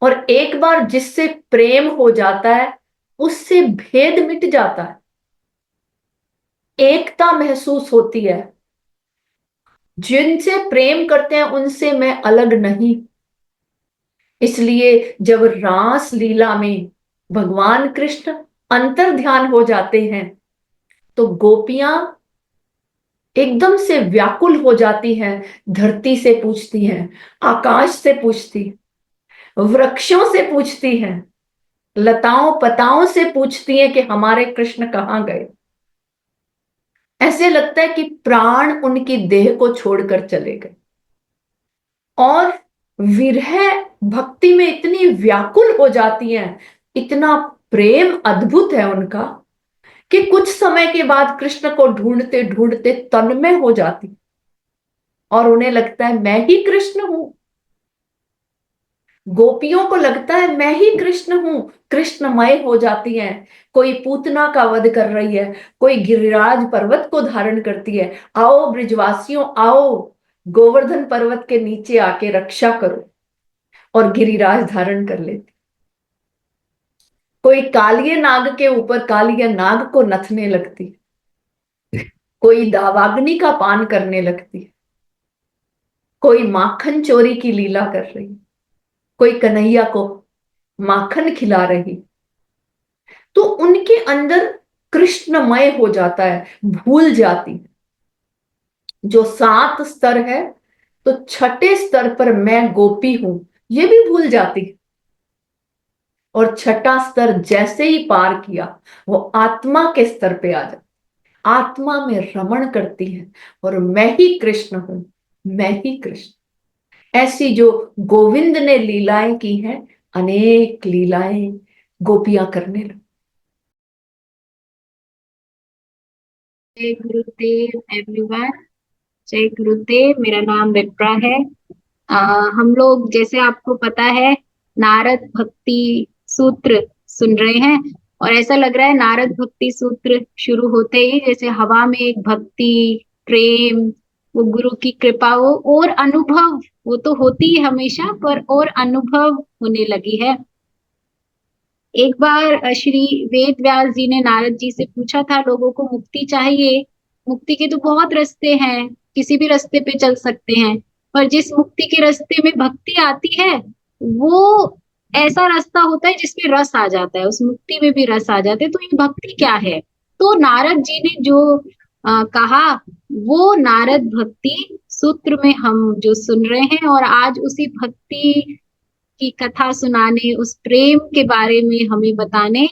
और एक बार जिससे प्रेम हो जाता है, उससे भेद मिट जाता है, एकता महसूस होती है। जिनसे प्रेम करते हैं उनसे मैं अलग नहीं। इसलिए जब रास लीला में भगवान कृष्ण अंतर ध्यान हो जाते हैं, तो गोपियां एकदम से व्याकुल हो जाती हैं। धरती से पूछती हैं, आकाश से पूछती, वृक्षों से पूछती हैं, लताओं पताओं से पूछती हैं कि हमारे कृष्ण कहाँ गए। ऐसे लगता है कि प्राण उनकी देह को छोड़कर चले गए। और विरह भक्ति में इतनी व्याकुल हो जाती हैं, इतना प्रेम अद्भुत है उनका, कि कुछ समय के बाद कृष्ण को ढूंढते ढूंढते तन्मय हो जाती, और उन्हें लगता है मैं ही कृष्ण हूं। गोपियों को लगता है मैं ही कृष्ण हूं, कृष्णमय हो जाती हैं। कोई पूतना का वध कर रही है, कोई गिरिराज पर्वत को धारण करती है। आओ ब्रिजवासियों आओ, गोवर्धन पर्वत के नीचे आके रक्षा करो, और गिरिराज धारण कर लेती। कोई कालिये नाग के ऊपर कालिया नाग को नथने लगती, कोई दावाग्नि का पान करने लगती, कोई माखन चोरी की लीला कर रही, कोई कन्हैया को माखन खिला रही। तो उनके अंदर कृष्णमय हो जाता है, भूल जाती है। जो 7 स्तर है, तो छठे स्तर पर मैं गोपी हूं, ये भी भूल जाती है। और छठा स्तर जैसे ही पार किया, वो आत्मा के स्तर पे आ जाती, आत्मा में रमण करती है, और मैं ही कृष्ण हूं, मैं ही कृष्ण। ऐसी जो गोविंद ने लीलाएं की हैं, अनेक लीलाएं गोपियां करने लगी। जय गुरुदेव एवरीवन। जय गुरुदेव। मेरा नाम विप्रा है। अ, हम लोग जैसे आपको पता है नारद भक्ति सूत्र सुन रहे हैं। और ऐसा लग रहा है नारद भक्ति सूत्र शुरू होते ही जैसे हवा में एक भक्ति, प्रेम, वो गुरु की कृपा, वो और अनुभव, वो तो होती है हमेशा, पर और अनुभव होने लगी है। एक बार श्री वेद व्यास जी ने नारद जी से पूछा था, लोगों को मुक्ति चाहिए, मुक्ति के तो बहुत रास्ते हैं, किसी भी रास्ते पे चल सकते हैं, पर जिस मुक्ति के रास्ते में भक्ति आती है, वो ऐसा रास्ता होता है जिसमें रस आ जाता है, उस मुक्ति में भी रस आ जाते हैं। तो ये भक्ति क्या है? तो नारद जी ने जो कहा, वो नारद भक्ति सूत्र में हम जो सुन रहे हैं, और आज उसी भक्ति की कथा सुनाने, उस प्रेम के बारे में हमें बताने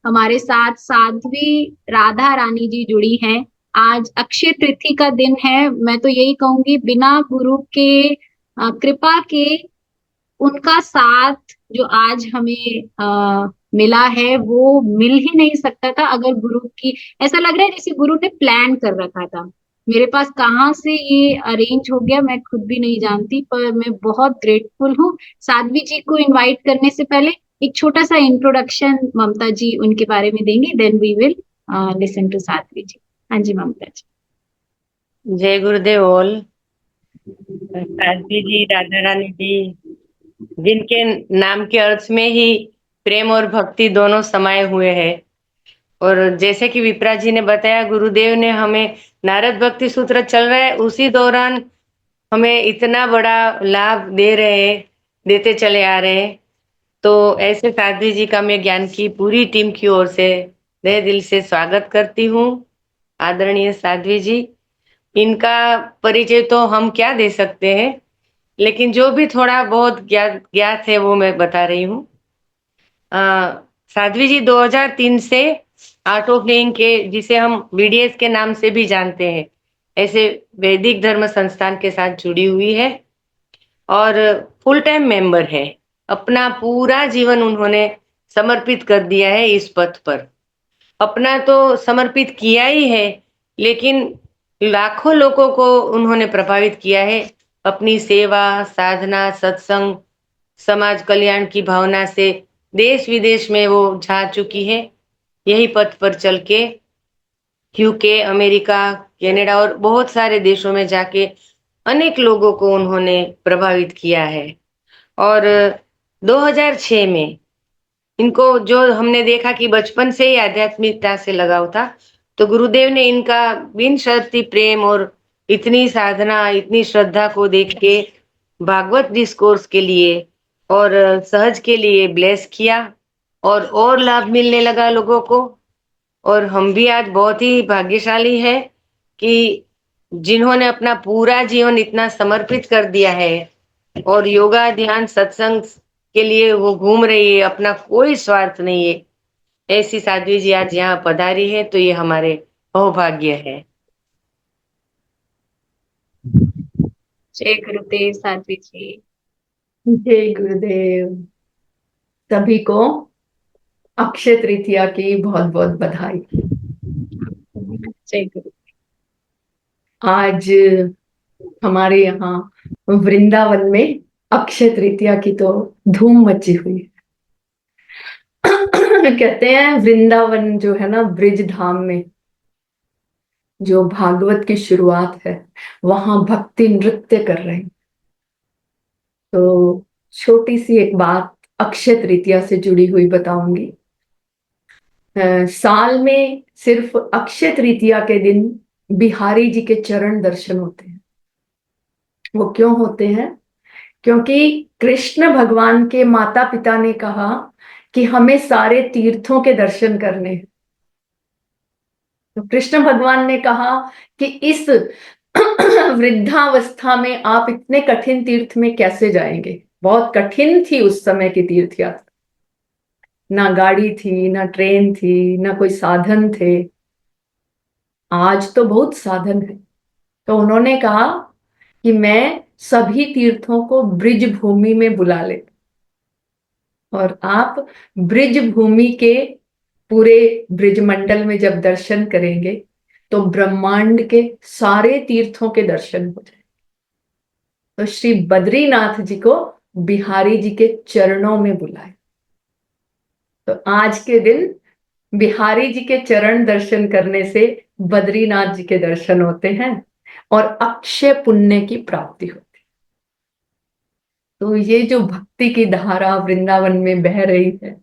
हमारे साथ साध्वी राधा रानी जी जुड़ी हैं। आज अक्षय तृतीया का दिन है। मैं तो यही कहूंगी, बिना गुरु के कृपा के, उनका साथ जो आज हमें मिला है, वो मिल ही नहीं सकता था अगर गुरु की, ऐसा लग रहा है जैसे गुरु ने प्लान कर रखा था। मेरे पास कहाँ से ये अरेंज हो गया मैं खुद भी नहीं जानती, पर मैं बहुत ग्रेटफुल हूँ। साध्वी जी को इनवाइट करने से पहले एक छोटा सा इंट्रोडक्शन ममता जी उनके बारे में देंगी, then we will listen to Sadhvi ji. हाँ जी ममता जी। जय गुरुदेव ऑल। साध्वी जी, राधा रानी जी, जिनके नाम के अर्थ में ही प्रेम और भक्ति दोनों समाये हुए हैं। और जैसे कि विप्रा जी ने बताया, गुरुदेव ने हमें नारद भक्ति सूत्र चल रहा है, उसी दौरान हमें इतना बड़ा लाभ दे रहे हैं, देते चले आ रहे हैं। तो ऐसे साध्वी जी का मैं ज्ञान की पूरी टीम की ओर से तहे दिल से स्वागत करती हूँ। आदरणीय साध्वी जी, इनका परिचय तो हम क्या दे सकते हैं, लेकिन जो भी थोड़ा बहुत ज्ञात ज्ञात है वो मैं बता रही हूँ। साध्वी जी 2003 से आर्ट ऑफ लिविंग के, जिसे हम बीडीएस के नाम से भी जानते हैं, ऐसे वैदिक धर्म संस्थान के साथ जुड़ी हुई है और फुल टाइम मेंबर है। अपना पूरा जीवन उन्होंने समर्पित कर दिया है इस पथ पर। अपना तो समर्पित किया ही है, लेकिन लाखों लोगों को उन्होंने प्रभावित किया है अपनी सेवा, साधना, सत्संग, समाज कल्याण की भावना से। देश विदेश में वो जा चुकी है, यही पथ पर चल के यूके, अमेरिका, कनाडा और बहुत सारे देशों में जाके अनेक लोगों को उन्होंने प्रभावित किया है। और 2006 में इनको जो हमने देखा कि बचपन से ही आध्यात्मिकता से लगाव था, तो गुरुदेव ने इनका बिन शर्ती प्रेम और इतनी साधना, इतनी श्रद्धा को देख के भागवत डिस्कोर्स के लिए और सहज के लिए ब्लेस किया और लाभ मिलने लगा लोगों को। और हम भी आज बहुत ही भाग्यशाली हैं कि जिन्होंने अपना पूरा जीवन इतना समर्पित कर दिया है और योगा, ध्यान, सत्संग के लिए वो घूम रही है, अपना कोई स्वार्थ नहीं है। ऐसी साध्वी जी आज यहाँ पधारी है, तो ये हमारे सौभाग्य है। जय गुरुदेव साध्वी जी। जय गुरुदेव। सभी को अक्षय तृतीया की बहुत बहुत बधाई। जय गुरु। आज हमारे यहाँ वृंदावन में अक्षय तृतीया की तो धूम मची हुई है। कहते हैं वृंदावन जो है ना, ब्रिज धाम में जो भागवत की शुरुआत है, वहां भक्ति नृत्य कर रहे हैं। तो छोटी सी एक बात अक्षय तृतीया से जुड़ी हुई बताऊंगी। साल में सिर्फ अक्षय तृतीया के दिन बिहारी जी के चरण दर्शन होते हैं। वो क्यों होते हैं? क्योंकि कृष्ण भगवान के माता पिता ने कहा कि हमें सारे तीर्थों के दर्शन करने हैं। तो कृष्ण भगवान ने कहा कि इस वृद्धावस्था में आप इतने कठिन तीर्थ में कैसे जाएंगे। बहुत कठिन थी उस समय की तीर्थ यात्रा। ना गाड़ी थी, ना ट्रेन थी, ना कोई साधन थे। आज तो बहुत साधन है। तो उन्होंने कहा कि मैं सभी तीर्थों को ब्रिज भूमि में बुला ले, और आप ब्रिज भूमि के पूरे ब्रिज मंडल में जब दर्शन करेंगे तो ब्रह्मांड के सारे तीर्थों के दर्शन हो जाए। तो श्री बद्रीनाथ जी को बिहारी जी के चरणों में बुलाए। तो आज के दिन बिहारी जी के चरण दर्शन करने से बद्रीनाथ जी के दर्शन होते हैं और अक्षय पुण्य की प्राप्ति होती है। तो ये जो भक्ति की धारा वृंदावन में बह रही है,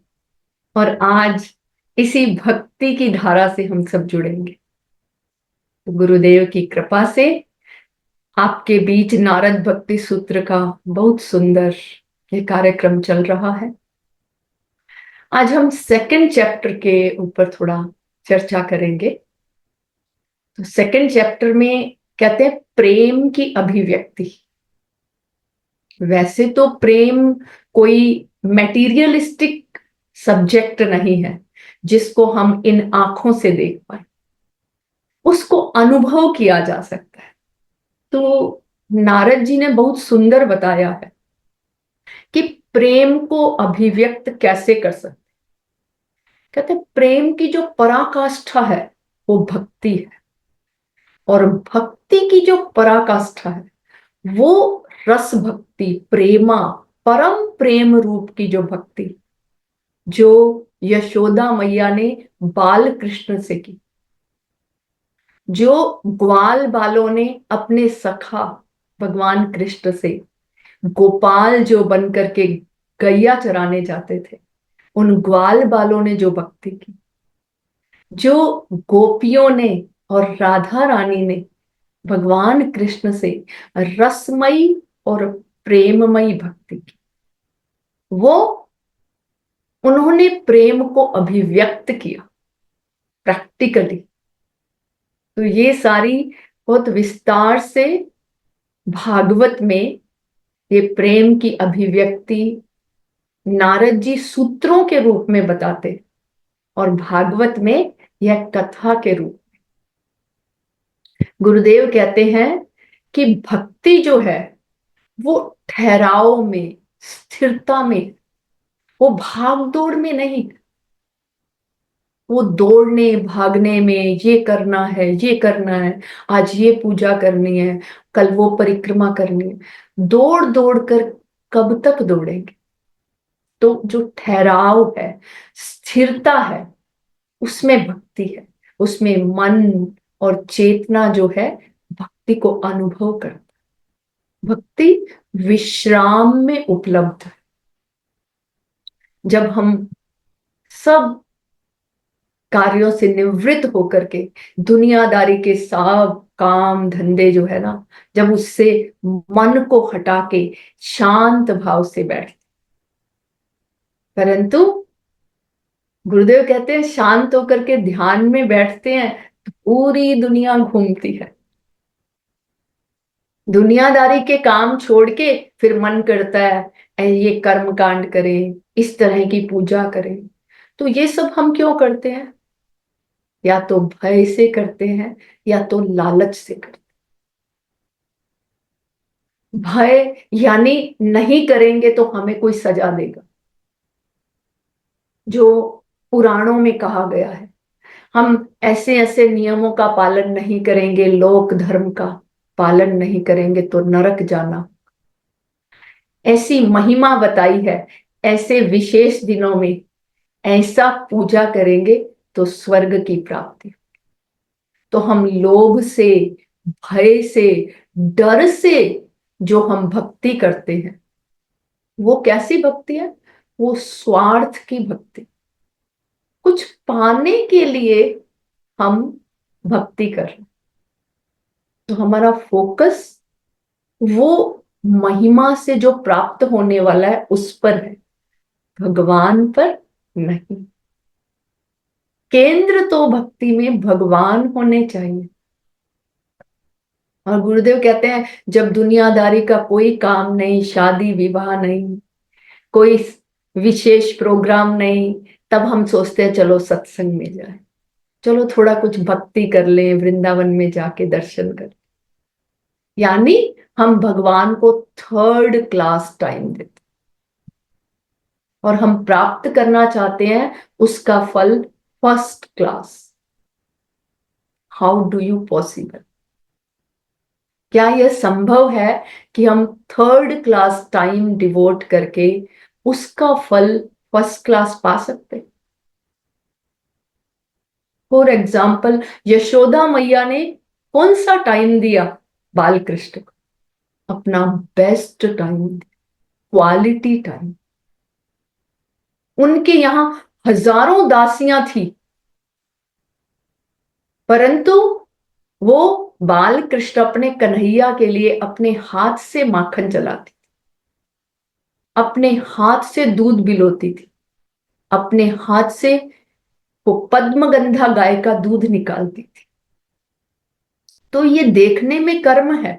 और आज इसी भक्ति की धारा से हम सब जुड़ेंगे। तो गुरुदेव की कृपा से आपके बीच नारद भक्ति सूत्र का बहुत सुंदर ये कार्यक्रम चल रहा है। आज हम सेकंड चैप्टर के ऊपर थोड़ा चर्चा करेंगे। तो सेकंड चैप्टर में कहते हैं प्रेम की अभिव्यक्ति। वैसे तो प्रेम कोई मैटीरियलिस्टिक सब्जेक्ट नहीं है जिसको हम इन आंखों से देख पाए, उसको अनुभव किया जा सकता है। तो नारद जी ने बहुत सुंदर बताया है कि प्रेम को अभिव्यक्त कैसे कर सकते। कहते हैं प्रेम की जो पराकाष्ठा है वो भक्ति है, और भक्ति की जो पराकाष्ठा है वो रस भक्ति, प्रेमा, परम प्रेम रूप की जो भक्ति जो यशोदा मैया ने बाल कृष्ण से की, जो ग्वाल बालों ने अपने सखा भगवान कृष्ण से, गोपाल जो बनकर के गैया चराने जाते थे उन ग्वाल बालों ने जो भक्ति की, जो गोपियों ने और राधा रानी ने भगवान कृष्ण से रसमयी और प्रेममयी भक्ति की, वो उन्होंने प्रेम को अभिव्यक्त किया प्रैक्टिकली। तो ये सारी बहुत विस्तार से भागवत में ये प्रेम की अभिव्यक्ति नारद जी सूत्रों के रूप में बताते, और भागवत में यह कथा के रूप में। गुरुदेव कहते हैं कि भक्ति जो है वो ठहराव में, स्थिरता में, वो भाग दौड़ में नहीं। वो दौड़ने भागने में, ये करना है, ये करना है, आज ये पूजा करनी है, कल वो परिक्रमा करनी है, दौड़ दौड़ कर कब तक दौड़ेंगे। तो जो ठहराव है, स्थिरता है, उसमें भक्ति है, उसमें मन और चेतना जो है भक्ति को अनुभव करता है। भक्ति विश्राम में उपलब्ध है। जब हम सब कार्यों से निवृत्त होकर के दुनियादारी के सब काम धंधे जो है ना, जब उससे मन को हटा के शांत भाव से बैठ, परंतु गुरुदेव कहते हैं शांत होकर के ध्यान में बैठते हैं तो पूरी दुनिया घूमती है। दुनियादारी के काम छोड़ के फिर मन करता है ये कर्म कांड करें, इस तरह की पूजा करें। तो ये सब हम क्यों करते हैं? या तो भय से करते हैं या तो लालच से करते हैं। भय यानी नहीं करेंगे तो हमें कोई सजा देगा, जो पुराणों में कहा गया है। हम ऐसे ऐसे नियमों का पालन नहीं करेंगे, लोक धर्म का पालन नहीं करेंगे तो नरक जाना। ऐसी महिमा बताई है, ऐसे विशेष दिनों में ऐसा पूजा करेंगे तो स्वर्ग की प्राप्ति। तो हम लोभ से, भय से, डर से जो हम भक्ति करते हैं, वो कैसी भक्ति है? वो स्वार्थ की भक्ति। कुछ पाने के लिए हम भक्ति कर रहे हैं, तो हमारा फोकस वो महिमा से जो प्राप्त होने वाला है उस पर है, भगवान पर नहीं। केंद्र तो भक्ति में भगवान होने चाहिए। और गुरुदेव कहते हैं जब दुनियादारी का कोई काम नहीं, शादी विवाह नहीं, कोई विशेष प्रोग्राम नहीं, तब हम सोचते हैं चलो सत्संग में जाए, चलो थोड़ा कुछ भक्ति कर लें, वृंदावन में जाके दर्शन कर। यानी हम भगवान को थर्ड क्लास टाइम देते और हम प्राप्त करना चाहते हैं उसका फल first class. How do you possible? क्या यह संभव है कि हम थर्ड क्लास टाइम डिवोट करके उसका फल फर्स्ट क्लास पा सकते? फॉर एग्जाम्पल, यशोदा मैया ने कौन सा टाइम दिया बाल कृष्ण को? अपना बेस्ट टाइम, क्वालिटी टाइम। उनके यहां हजारों दासियां थी, परंतु वो बाल कृष्ण अपने कन्हैया के लिए अपने हाथ से माखन चलाती, अपने हाथ से दूध बिलोती थी, अपने हाथ से वो पद्मगंधा गाय का दूध निकालती थी। तो ये देखने में कर्म है,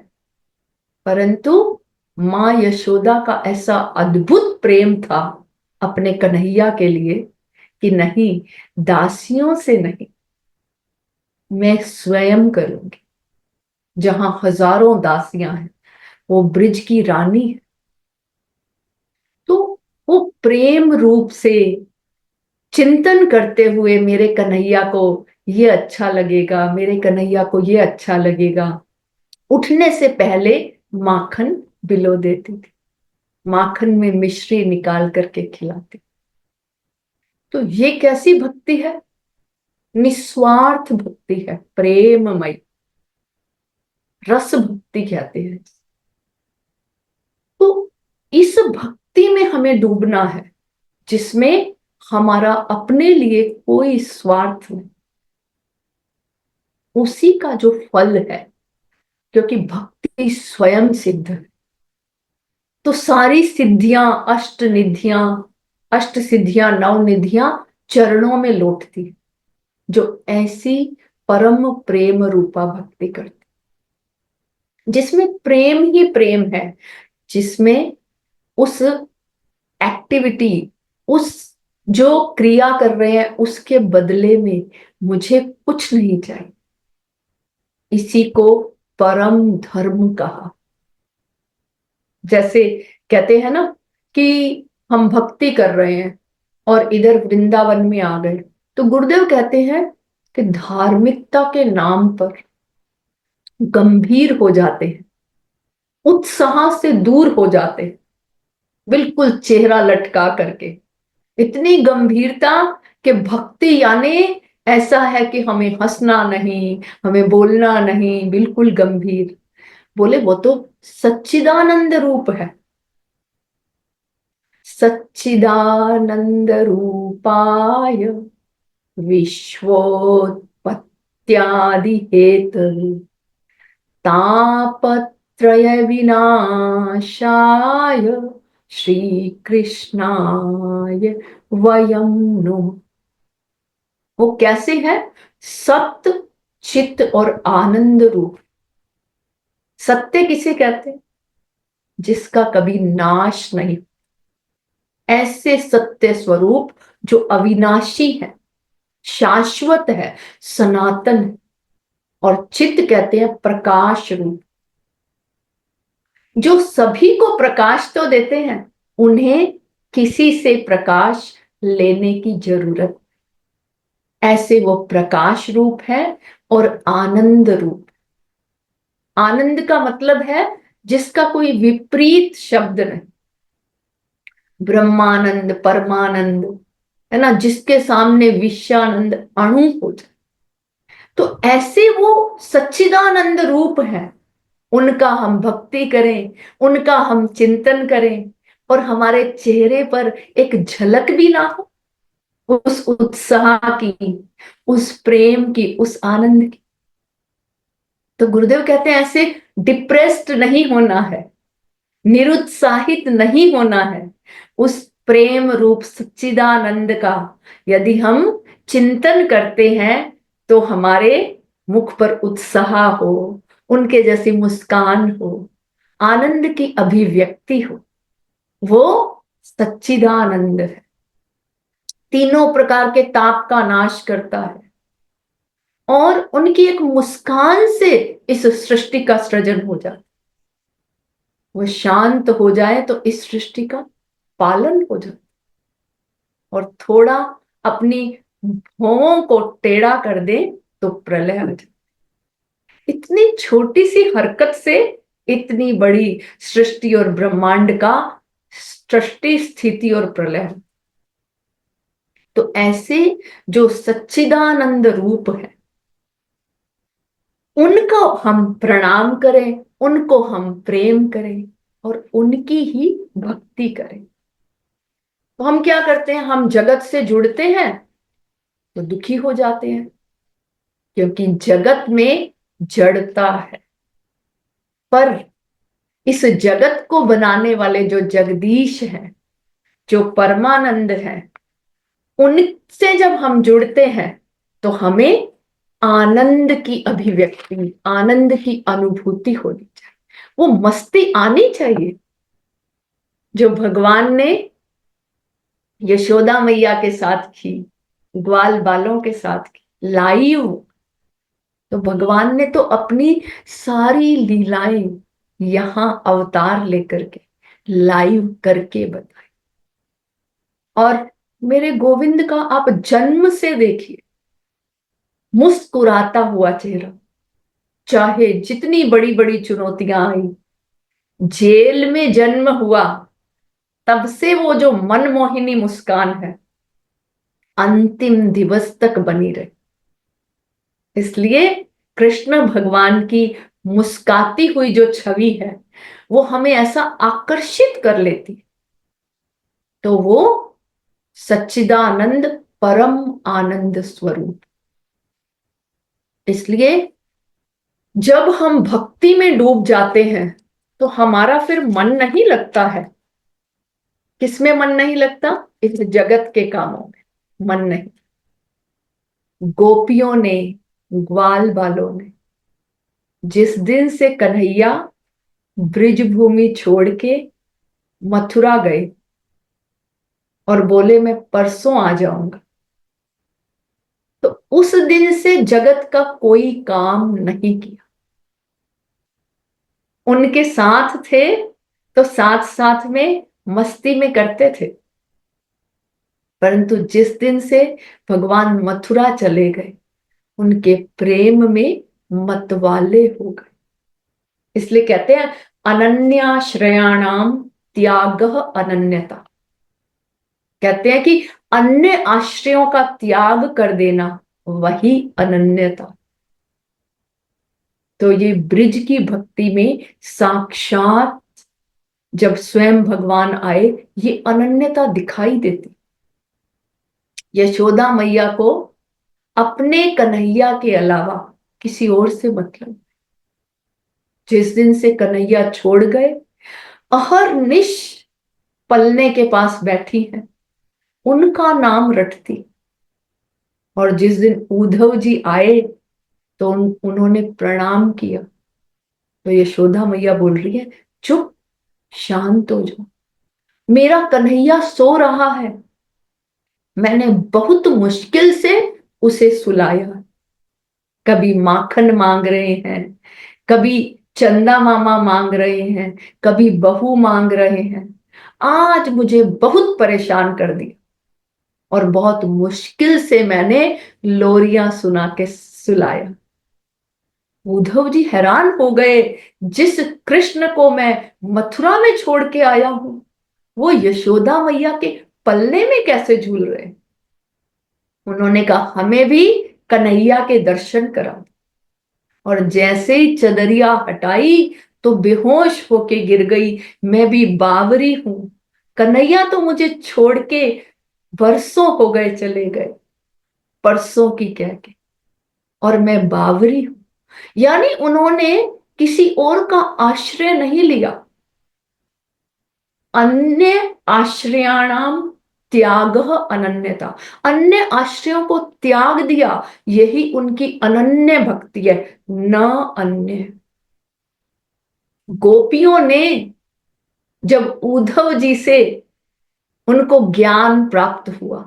परंतु मां यशोदा का ऐसा अद्भुत प्रेम था अपने कन्हैया के लिए कि नहीं, दासियों से नहीं, मैं स्वयं करूंगी। जहां हजारों दासियां हैं, वो ब्रिज की रानी है। तो वो प्रेम रूप से चिंतन करते हुए मेरे कन्हैया को ये अच्छा लगेगा, मेरे कन्हैया को ये अच्छा लगेगा, उठने से पहले माखन बिलो देती थी, माखन में मिश्री निकाल करके खिलाती। तो ये कैसी भक्ति है? निस्वार्थ भक्ति है, प्रेममय रस भक्ति कहते हैं। तो इस भक्ति में हमें डूबना है जिसमें हमारा अपने लिए कोई स्वार्थ नहीं, उसी का जो फल है, क्योंकि भक्ति स्वयं सिद्ध है। तो सारी सिद्धियां, अष्ट निधियां, अष्ट सिद्धियां, नव निधियां चरणों में लौटती, जो ऐसी परम प्रेम रूपा भक्ति करती, जिसमें प्रेम ही प्रेम है, जिसमें उस एक्टिविटी, उस जो क्रिया कर रहे हैं उसके बदले में मुझे कुछ नहीं चाहिए। इसी को परम धर्म कहा। जैसे कहते हैं ना कि हम भक्ति कर रहे हैं और इधर वृंदावन में आ गए, तो गुरुदेव कहते हैं कि धार्मिकता के नाम पर गंभीर हो जाते हैं, उत्साह से दूर हो जाते हैं, बिल्कुल चेहरा लटका करके, इतनी गंभीरता कि भक्ति यानी ऐसा है कि हमें हंसना नहीं, हमें बोलना नहीं, बिल्कुल गंभीर। बोले वो तो सच्चिदानंद रूप है, सच्चिदानंद रूपाय विश्वोत्पत्त्यादि हेतवे तापत्रय विनाशाय श्री कृष्णाय वयं नुमः। वो कैसे है? सत्य, चित्त और आनंद रूप। सत्य किसे कहते हैं? जिसका कभी नाश नहीं, ऐसे सत्य स्वरूप जो अविनाशी है, शाश्वत है, सनातन है। और चित्त कहते हैं प्रकाश रूप, जो सभी को प्रकाश तो देते हैं, उन्हें किसी से प्रकाश लेने की जरूरत, ऐसे वो प्रकाश रूप है। और आनंद रूप, आनंद का मतलब है जिसका कोई विपरीत शब्द नहीं, ब्रह्मानंद, परमानंद, है ना, जिसके सामने विश्वानंद अणु हो जाए। तो ऐसे वो सच्चिदानंद रूप है। उनका हम भक्ति करें, उनका हम चिंतन करें, और हमारे चेहरे पर एक झलक भी ना हो उस उत्साह की, उस प्रेम की, उस आनंद की। तो गुरुदेव कहते हैं ऐसे डिप्रेस्ड नहीं होना है, निरुत्साहित नहीं होना है। उस प्रेम रूप सच्चिदानंद का यदि हम चिंतन करते हैं तो हमारे मुख पर उत्साह हो, उनके जैसी मुस्कान हो, आनंद की अभिव्यक्ति हो। वो सच्चिदानंद है, तीनों प्रकार के ताप का नाश करता है। और उनकी एक मुस्कान से इस सृष्टि का सृजन हो जाता है। वो शांत हो जाए तो इस सृष्टि का पालन हो जाए, और थोड़ा अपनी भौं को टेढ़ा कर दे तो प्रलय हो जाए। इतनी छोटी सी हरकत से इतनी बड़ी सृष्टि और ब्रह्मांड का सृष्टि, स्थिति और प्रलय। तो ऐसे जो सच्चिदानंद रूप है, उनको हम प्रणाम करें, उनको हम प्रेम करें और उनकी ही भक्ति करें। तो हम क्या करते हैं? हम जगत से जुड़ते हैं तो दुखी हो जाते हैं, क्योंकि जगत में जड़ता है। पर इस जगत को बनाने वाले जो जगदीश हैं, जो परमानंद है, उनसे जब हम जुड़ते हैं तो हमें आनंद की अभिव्यक्ति, आनंद की अनुभूति होनी चाहिए। वो मस्ती आनी चाहिए जो भगवान ने यशोदा मैया के साथ की, ग्वाल बालों के साथ की, लाइव। तो भगवान ने तो अपनी सारी लीलाएं यहां अवतार लेकर के लाइव करके बताई। और मेरे गोविंद का आप जन्म से देखिए, मुस्कुराता हुआ चेहरा, चाहे जितनी बड़ी बड़ी चुनौतियां आई, जेल में जन्म हुआ तब से वो जो मनमोहिनी मुस्कान है अंतिम दिवस तक बनी रही। इसलिए कृष्ण भगवान की मुस्काती हुई जो छवि है वो हमें ऐसा आकर्षित कर लेती है। तो वो सच्चिदानंद परम आनंद स्वरूप। इसलिए जब हम भक्ति में डूब जाते हैं तो हमारा फिर मन नहीं लगता है। किसमें मन नहीं लगता? इस जगत के कामों में मन नहीं। गोपियों ने, ग्वाल बालों ने जिस दिन से कन्हैया ब्रिज भूमि छोड़ के मथुरा गए और बोले मैं परसों आ जाऊंगा, तो उस दिन से जगत का कोई काम नहीं किया। उनके साथ थे तो साथ साथ में मस्ती में करते थे, परंतु जिस दिन से भगवान मथुरा चले गए उनके प्रेम में मतवाले हो गए। इसलिए कहते हैं अनन्याश्रयाणाम त्याग अनन्यता। कहते हैं कि अन्य आश्रयों का त्याग कर देना वही अनन्यता। तो ये ब्रिज की भक्ति में साक्षात जब स्वयं भगवान आए ये अनन्यता दिखाई देती। यशोदा मैया को अपने कन्हैया के अलावा किसी और से मतलब। जिस दिन से कन्हैया छोड़ गए अहरनिश पलने के पास बैठी हैं, उनका नाम रटती। और जिस दिन उद्धव जी आए तो उन्होंने प्रणाम किया, तो यशोदा मैया बोल रही है चुप, शांत हो जाओ, मेरा कन्हैया सो रहा है, मैंने बहुत मुश्किल से उसे सुलाया। कभी माखन मांग रहे हैं, कभी चंदा मामा मांग रहे हैं, कभी बहू मांग रहे हैं। आज मुझे बहुत परेशान कर दिया और बहुत मुश्किल से मैंने लोरियां सुना के सुलाया। उद्धव जी हैरान हो गए, जिस कृष्ण को मैं मथुरा में छोड़ के आया हूं वो यशोदा मैया के पल्ले में कैसे झूल रहे। उन्होंने कहा हमें भी कन्हैया के दर्शन करा। और जैसे ही चदरिया हटाई तो बेहोश होके गिर गई। मैं भी बावरी हूं, कन्हैया तो मुझे छोड़ के बरसों हो गए चले गए, परसों की कह के, और मैं बावरी हूं। यानी उन्होंने किसी और का आश्रय नहीं लिया। अन्य आश्रयाणाम त्याग अनन्यता, अन्य आश्रयों को त्याग दिया, यही उनकी अनन्य भक्ति है, न अन्य। गोपियों ने जब उद्धव जी से उनको ज्ञान प्राप्त हुआ,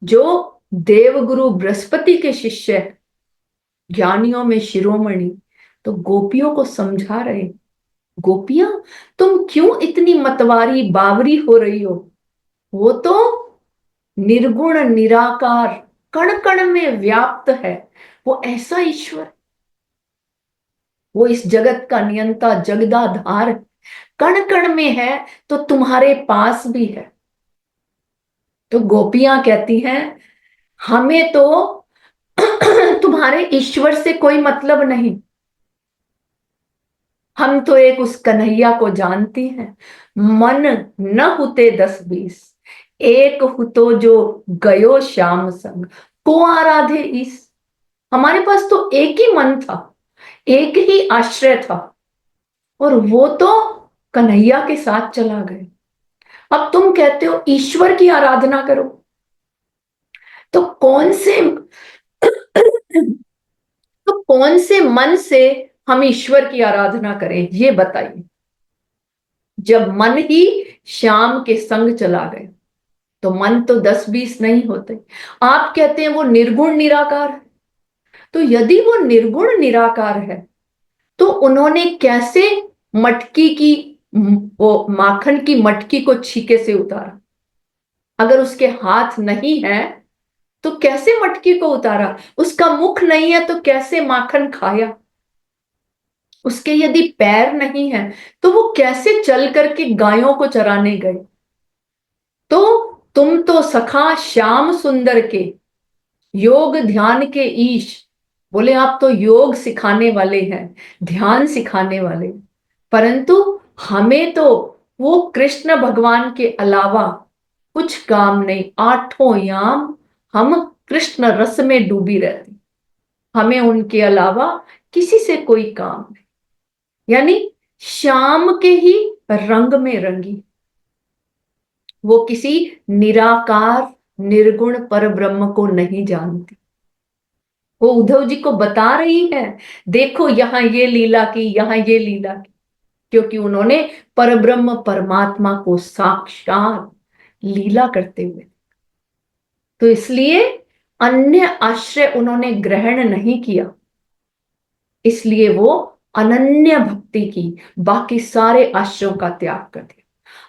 जो देवगुरु बृहस्पति के शिष्य ज्ञानियों में शिरोमणि, तो गोपियों को समझा रहे, गोपियां तुम क्यों इतनी मतवारी बावरी हो रही हो, वो तो निर्गुण निराकार कण कण में व्याप्त है, वो ऐसा ईश्वर, वो इस जगत का नियंता जगदाधार कण कण में है, तो तुम्हारे पास भी है। तो गोपियां कहती हैं हमें तो तुम्हारे ईश्वर से कोई मतलब नहीं, हम तो एक उस कन्हैया को जानती हैं। मन न हुते 10-20, एक हुतो जो गयो श्याम संग, को आराधे ईस। हमारे पास तो एक ही मन था, एक ही आश्रय था, और वो तो कन्हैया के साथ चला गया। अब तुम कहते हो ईश्वर की आराधना करो, तो कौन से मन से हम ईश्वर की आराधना करें, ये बताइए। जब मन ही श्याम के संग चला गया तो मन तो 10-20 नहीं होते। आप कहते हैं वो निर्गुण निराकार है, तो यदि वो निर्गुण निराकार है तो उन्होंने कैसे मटकी की, वो माखन की मटकी को छीके से उतारा? अगर उसके हाथ नहीं है तो कैसे मटकी को उतारा? उसका मुख नहीं है तो कैसे माखन खाया? उसके यदि पैर नहीं है तो वो कैसे चल करके गायों को चराने गए? तो तुम तो सखा श्याम सुंदर के योग ध्यान के ईश, बोले आप तो योग सिखाने वाले हैं, ध्यान सिखाने वाले, परंतु हमें तो वो कृष्ण भगवान के अलावा कुछ काम नहीं। आठों याम हम कृष्ण रस में डूबी रहती, हमें उनके अलावा किसी से कोई काम नहीं। यानी श्याम के ही रंग में रंगी, वो किसी निराकार निर्गुण पर ब्रह्म को नहीं जानती। वो उद्धव जी को बता रही है देखो यहां ये लीला की, यहां ये लीला की, क्योंकि उन्होंने परब्रह्म परमात्मा को साक्षात लीला करते हुए, तो इसलिए अन्य आश्रय उन्होंने ग्रहण नहीं किया, इसलिए वो अनन्य भक्ति की, बाकी सारे आश्रयों का त्याग कर दिया।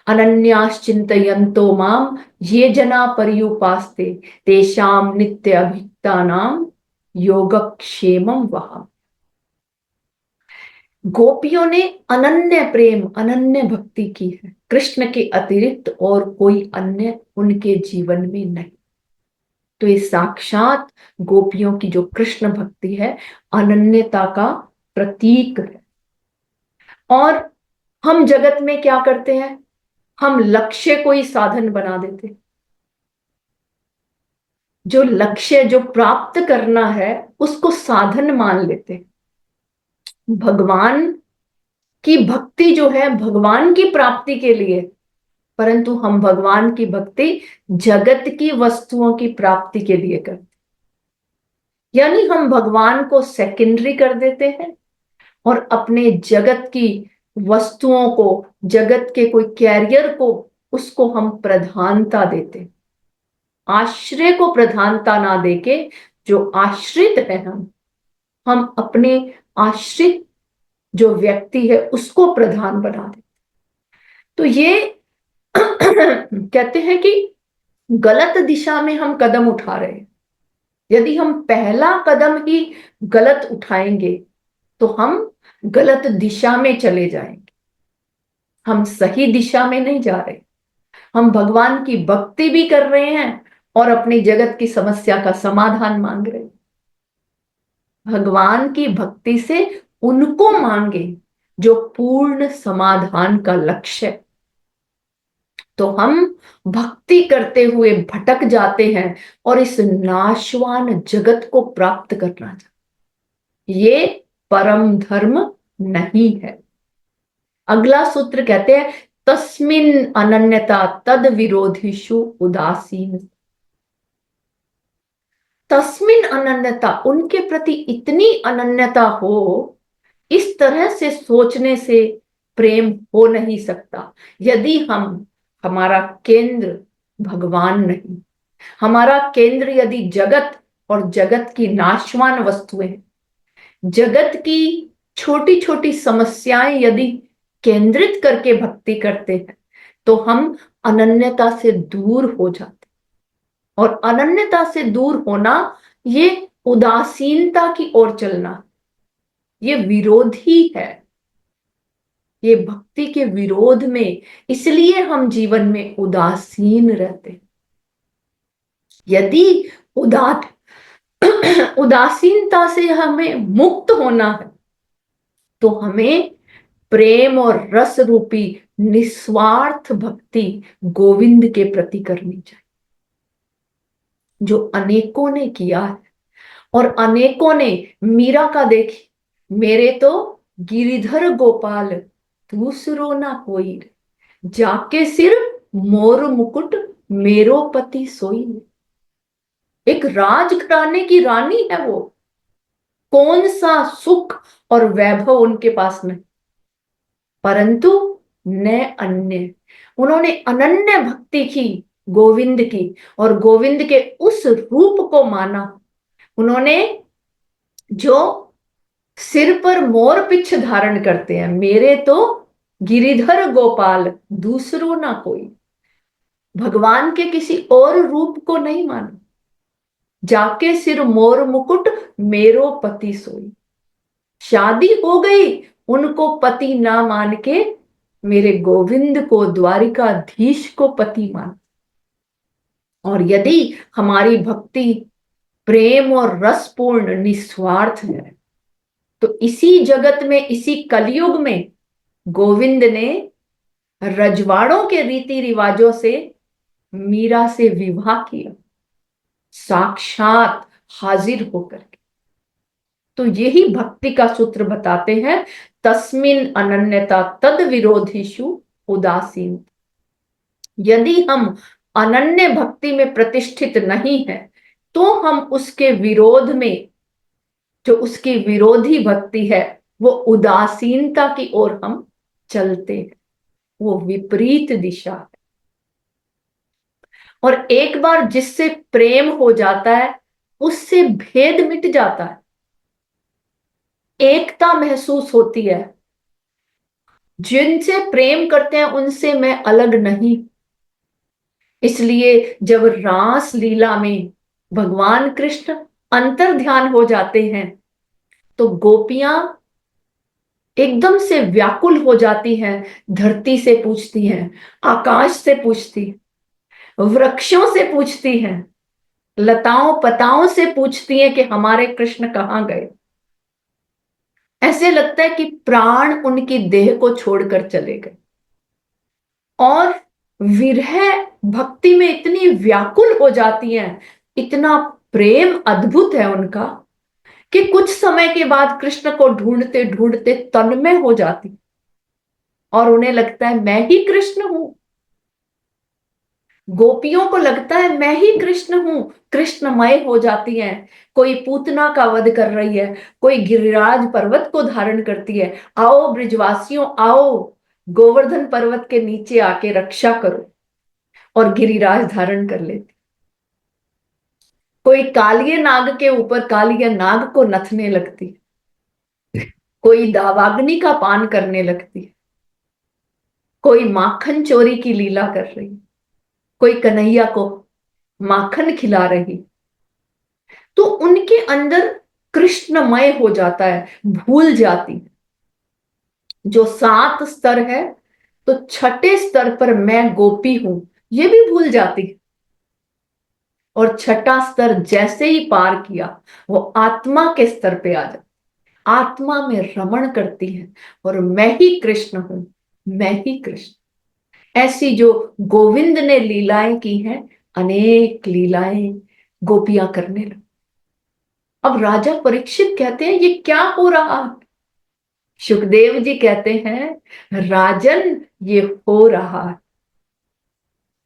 अनन्याश्चिंतयन्तो माम ये जना पर्युपास्ते तेषाम नित्य अभियुक्ता नाम योगक्षेमम वहा। गोपियों ने अनन्य प्रेम अनन्य भक्ति की है, कृष्ण के अतिरिक्त और कोई अन्य उनके जीवन में नहीं। तो ये साक्षात गोपियों की जो कृष्ण भक्ति है अनन्यता का प्रतीक है। और हम जगत में क्या करते हैं, हम लक्ष्य को ही साधन बना देते हैं। जो लक्ष्य जो प्राप्त करना है उसको साधन मान लेते हैं। भगवान की भक्ति जो है भगवान की प्राप्ति के लिए, परंतु हम भगवान की भक्ति जगत की वस्तुओं की प्राप्ति के लिए करते, यानी हम भगवान को सेकेंडरी कर देते हैं और अपने जगत की वस्तुओं को, जगत के कोई कैरियर को, उसको हम प्रधानता देते, आश्रय को प्रधानता ना देके जो आश्रित है हम अपने आश्रित जो व्यक्ति है उसको प्रधान बना देते। तो ये कहते हैं कि गलत दिशा में हम कदम उठा रहे हैं। यदि हम पहला कदम ही गलत उठाएंगे तो हम गलत दिशा में चले जाएंगे, हम सही दिशा में नहीं जा रहे। हम भगवान की भक्ति भी कर रहे हैं और अपनी जगत की समस्या का समाधान मांग रहे हैं। भगवान की भक्ति से उनको मांगे जो पूर्ण समाधान का लक्ष्य है। तो हम भक्ति करते हुए भटक जाते हैं और इस नाशवान जगत को प्राप्त करना चाहते, ये परम धर्म नहीं है। अगला सूत्र कहते हैं तस्मिन अनन्यता तद विरोधिषु उदासीन। तस्मिन अनन्यता, उनके प्रति इतनी अनन्यता हो, इस तरह से सोचने से प्रेम हो नहीं सकता यदि हमारा केंद्र भगवान नहीं, हमारा केंद्र यदि जगत और जगत की नाशवान वस्तुएं, जगत की छोटी छोटी समस्याएं यदि केंद्रित करके भक्ति करते हैं तो हम अनन्यता से दूर हो जाते। और अनन्यता से दूर होना ये उदासीनता की ओर चलना, ये विरोधी है, ये भक्ति के विरोध में, इसलिए हम जीवन में उदासीन रहते हैं। यदि उदासीनता से हमें मुक्त होना है तो हमें प्रेम और रस रूपी निस्वार्थ भक्ति गोविंद के प्रति करनी चाहिए, जो अनेकों ने किया है। और अनेकों ने, मीरा का देखी, मेरे तो गिरिधर गोपाल दूसरो ना कोई, जाके सिर मोर मुकुट मेरो पति सोई। एक राजघराने की रानी है वो, कौन सा सुख और वैभव उनके पास नहीं, परंतु न अन्य, उन्होंने अनन्य भक्ति की गोविंद की और गोविंद के उस रूप को माना। उन्होंने जो सिर पर मोर पिच्छ धारण करते हैं, मेरे तो गिरिधर गोपाल दूसरो ना कोई, भगवान के किसी और रूप को नहीं माना, जाके सिर मोर मुकुट मेरो पति सोई। शादी हो गई, उनको पति ना मान के मेरे गोविंद को, द्वारिकाधीश को पति मान। और यदि हमारी भक्ति प्रेम और रसपूर्ण निस्वार्थ है तो इसी जगत में, इसी कलयुग में गोविंद ने रजवाड़ों के रीति रिवाजों से मीरा से विवाह किया, साक्षात हाजिर होकर के। तो यही भक्ति का सूत्र बताते हैं तस्मिन अनन्यता तद विरोधिषु उदासीन। यदि हम अनन्य भक्ति में प्रतिष्ठित नहीं है तो हम उसके विरोध में, जो उसकी विरोधी भक्ति है, वो उदासीनता की ओर हम चलते हैं, वो विपरीत दिशा है। और एक बार जिससे प्रेम हो जाता है उससे भेद मिट जाता है, एकता महसूस होती है। जिनसे प्रेम करते हैं उनसे मैं अलग नहीं। इसलिए जब रास लीला में भगवान कृष्ण अंतर ध्यान हो जाते हैं तो गोपियां एकदम से व्याकुल हो जाती हैं, धरती से पूछती हैं, आकाश से पूछती, वृक्षों से पूछती हैं, लताओं पताओं से पूछती हैं कि हमारे कृष्ण कहाँ गए। ऐसे लगता है कि प्राण उनकी देह को छोड़कर चले गए। और विरह भक्ति में इतनी व्याकुल हो जाती हैं, इतना प्रेम अद्भुत है उनका, कि कुछ समय के बाद कृष्ण को ढूंढते ढूंढते तन्मय हो जाती, और उन्हें लगता है मैं ही कृष्ण हूं। गोपियों को लगता है मैं ही कृष्ण हूं, कृष्णमय हो जाती हैं। कोई पूतना का वध कर रही है, कोई गिरिराज पर्वत को धारण करती है, आओ ब्रिजवासियों आओ, गोवर्धन पर्वत के नीचे आके रक्षा करो, और गिरिराज धारण कर लेती। कोई कालिय नाग के ऊपर कालिय नाग को नथने लगती, कोई दावाग्नि का पान करने लगती, कोई माखन चोरी की लीला कर रही, कोई कन्हैया को माखन खिला रही। तो उनके अंदर कृष्णमय हो जाता है, भूल जाती। जो 7 स्तर है, तो छठे स्तर पर मैं गोपी हूं ये भी भूल जाती। और छठा स्तर जैसे ही पार किया, वो आत्मा के स्तर पे आ जाती, आत्मा में रमण करती है, और मैं ही कृष्ण हूं, मैं ही कृष्ण। ऐसी जो गोविंद ने लीलाएं की हैं, अनेक लीलाएं गोपियां करने लगी। अब राजा परीक्षित कहते हैं ये क्या हो रहा है? सुखदेव जी कहते हैं राजन, ये हो रहा है,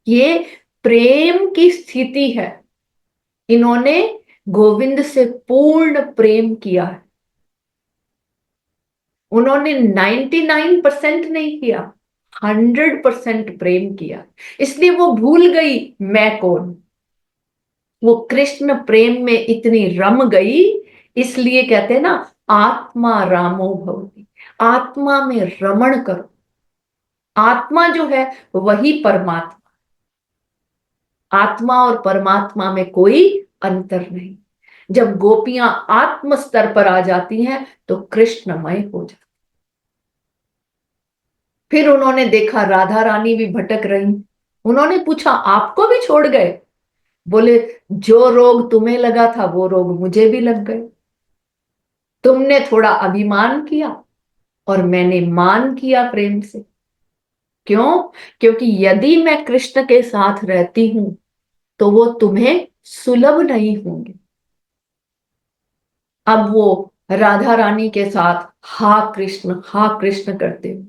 ये प्रेम की स्थिति है। इन्होंने गोविंद से पूर्ण प्रेम किया है। उन्होंने 99% नहीं किया, 100% प्रेम किया। इसलिए वो भूल गई मैं कौन। वो कृष्ण प्रेम में इतनी रम गई, इसलिए कहते हैं ना, आत्मा रामो भवति, आत्मा में रमण करो। आत्मा जो है वही परमात्मा, आत्मा और परमात्मा में कोई अंतर नहीं। जब गोपियां आत्म स्तर पर आ जाती हैं तो कृष्णमय हो जाती। फिर उन्होंने देखा राधा रानी भी भटक रही। उन्होंने पूछा आपको भी छोड़ गए? बोले जो रोग तुम्हें लगा था वो रोग मुझे भी लग गए। तुमने थोड़ा अभिमान किया और मैंने मान किया प्रेम से। क्यों? क्योंकि यदि मैं कृष्ण के साथ रहती हूं तो वो तुम्हें सुलभ नहीं होंगे। अब वो राधा रानी के साथ हा कृष्ण करते हो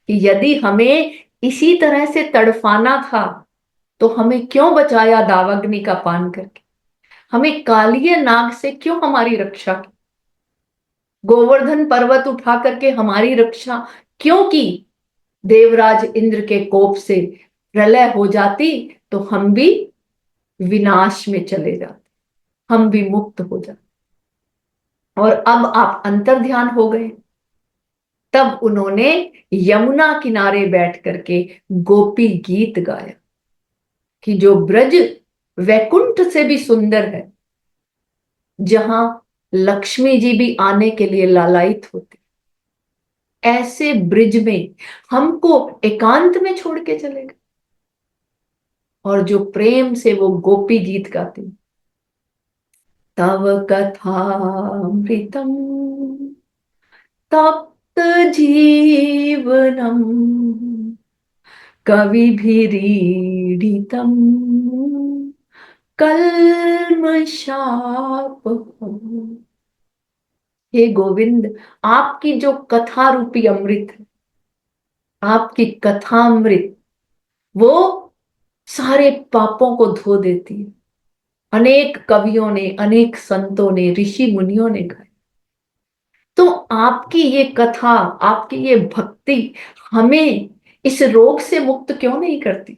कि यदि हमें इसी तरह से तड़फाना था तो हमें क्यों बचाया दावाग्नि का पान करके? हमें कालिय नाग से क्यों हमारी रक्षा की? गोवर्धन पर्वत उठा करके हमारी रक्षा क्यों की? देवराज इंद्र के कोप से प्रलय हो जाती तो हम भी विनाश में चले जाते, हम भी मुक्त हो जाते। और अब आप अंतर्ध्यान हो गए। तब उन्होंने यमुना किनारे बैठ करके गोपी गीत गाया कि जो ब्रज वैकुंठ से भी सुंदर है, जहां लक्ष्मी जी भी आने के लिए लालायित होती, ऐसे ब्रिज में हमको एकांत में छोड़ के चले गए। और जो प्रेम से वो गोपी गीत गाती, तव कथामृतम तप्त जीवनम कविभिरीडितम कल्मषापहम्। हे गोविंद, आपकी जो कथा रूपी अमृत है, आपकी कथामृत, वो सारे पापों को धो देती है। अनेक कवियों ने, अनेक संतों ने, ऋषि मुनियों ने गाया। तो आपकी ये कथा, आपकी ये भक्ति हमें इस रोग से मुक्त क्यों नहीं करती?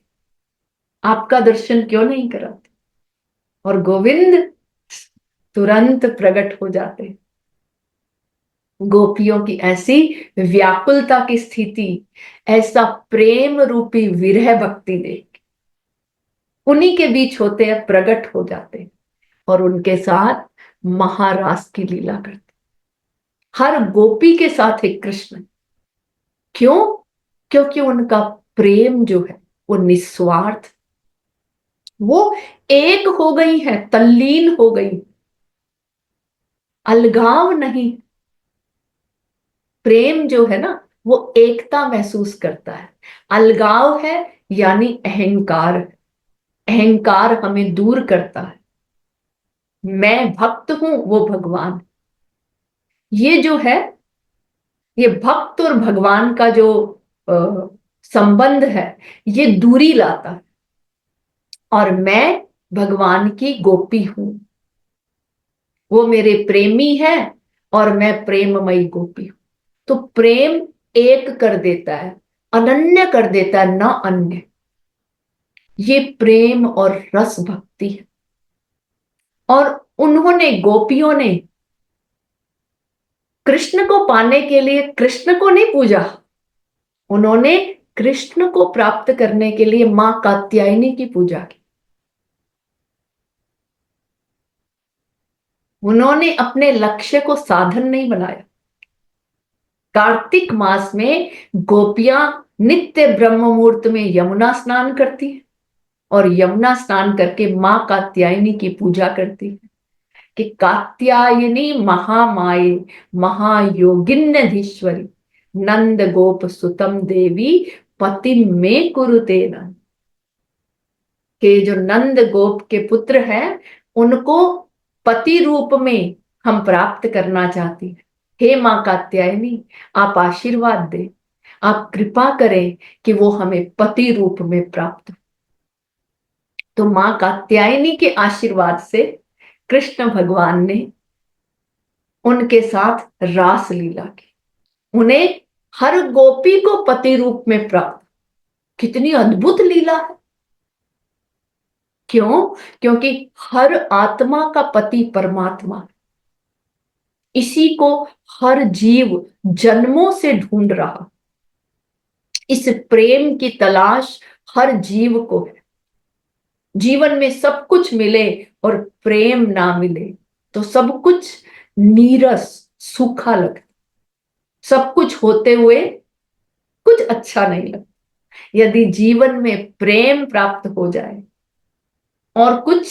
आपका दर्शन क्यों नहीं कराती? और गोविंद तुरंत प्रकट हो जाते। गोपियों की ऐसी व्याकुलता की स्थिति, ऐसा प्रेम रूपी विरह भक्ति देख उन्हीं के बीच होते हैं, प्रकट हो जाते हैं, और उनके साथ महारास की लीला करते। हर गोपी के साथ एक कृष्ण। क्यों? क्योंकि उनका प्रेम जो है वो निस्वार्थ, वो एक हो गई है, तल्लीन हो गई, अलगाव नहीं। प्रेम जो है ना वो एकता महसूस करता है। अलगाव है यानी अहंकार। अहंकार हमें दूर करता है। मैं भक्त हूं, वो भगवान। ये जो है, ये भक्त और भगवान का जो अ, संबंध है, ये दूरी लाता है। और मैं भगवान की गोपी हूं, वो मेरे प्रेमी है और मैं प्रेममयी गोपी हूं। तो प्रेम एक कर देता है, अनन्य कर देता है, न अन्य। ये प्रेम और रस भक्ति है। और उन्होंने, गोपियों ने कृष्ण को पाने के लिए कृष्ण को नहीं पूजा, उन्होंने कृष्ण को प्राप्त करने के लिए मां कात्यायनी की पूजा की। उन्होंने अपने लक्ष्य को साधन नहीं बनाया। कार्तिक मास में गोपियां नित्य ब्रह्म मुहूर्त में यमुना स्नान करती है और यमुना स्नान करके मां कात्यायनी की पूजा करती है कि कात्यायनी महामाये महायोगिन्नधीश्वरी नंद गोप सुतम देवी पति में कुरुते नंद। के जो नंद गोप के पुत्र हैं, उनको पति रूप में हम प्राप्त करना चाहती हैं। हे मां कात्यायनी, आप आशीर्वाद दें, आप कृपा करें कि वो हमें पति रूप में प्राप्त हो। तो मां कात्यायनी के आशीर्वाद से कृष्ण भगवान ने उनके साथ रास लीला की। उन्हें हर गोपी को पति रूप में प्राप्त। कितनी अद्भुत लीला है। क्यों? क्योंकि हर आत्मा का पति परमात्मा है। इसी को हर जीव जन्मों से ढूंढ रहा। इस प्रेम की तलाश हर जीव को है। जीवन में सब कुछ मिले और प्रेम ना मिले तो सब कुछ नीरस सूखा लगता। सब कुछ होते हुए कुछ अच्छा नहीं लगता। यदि जीवन में प्रेम प्राप्त हो जाए और कुछ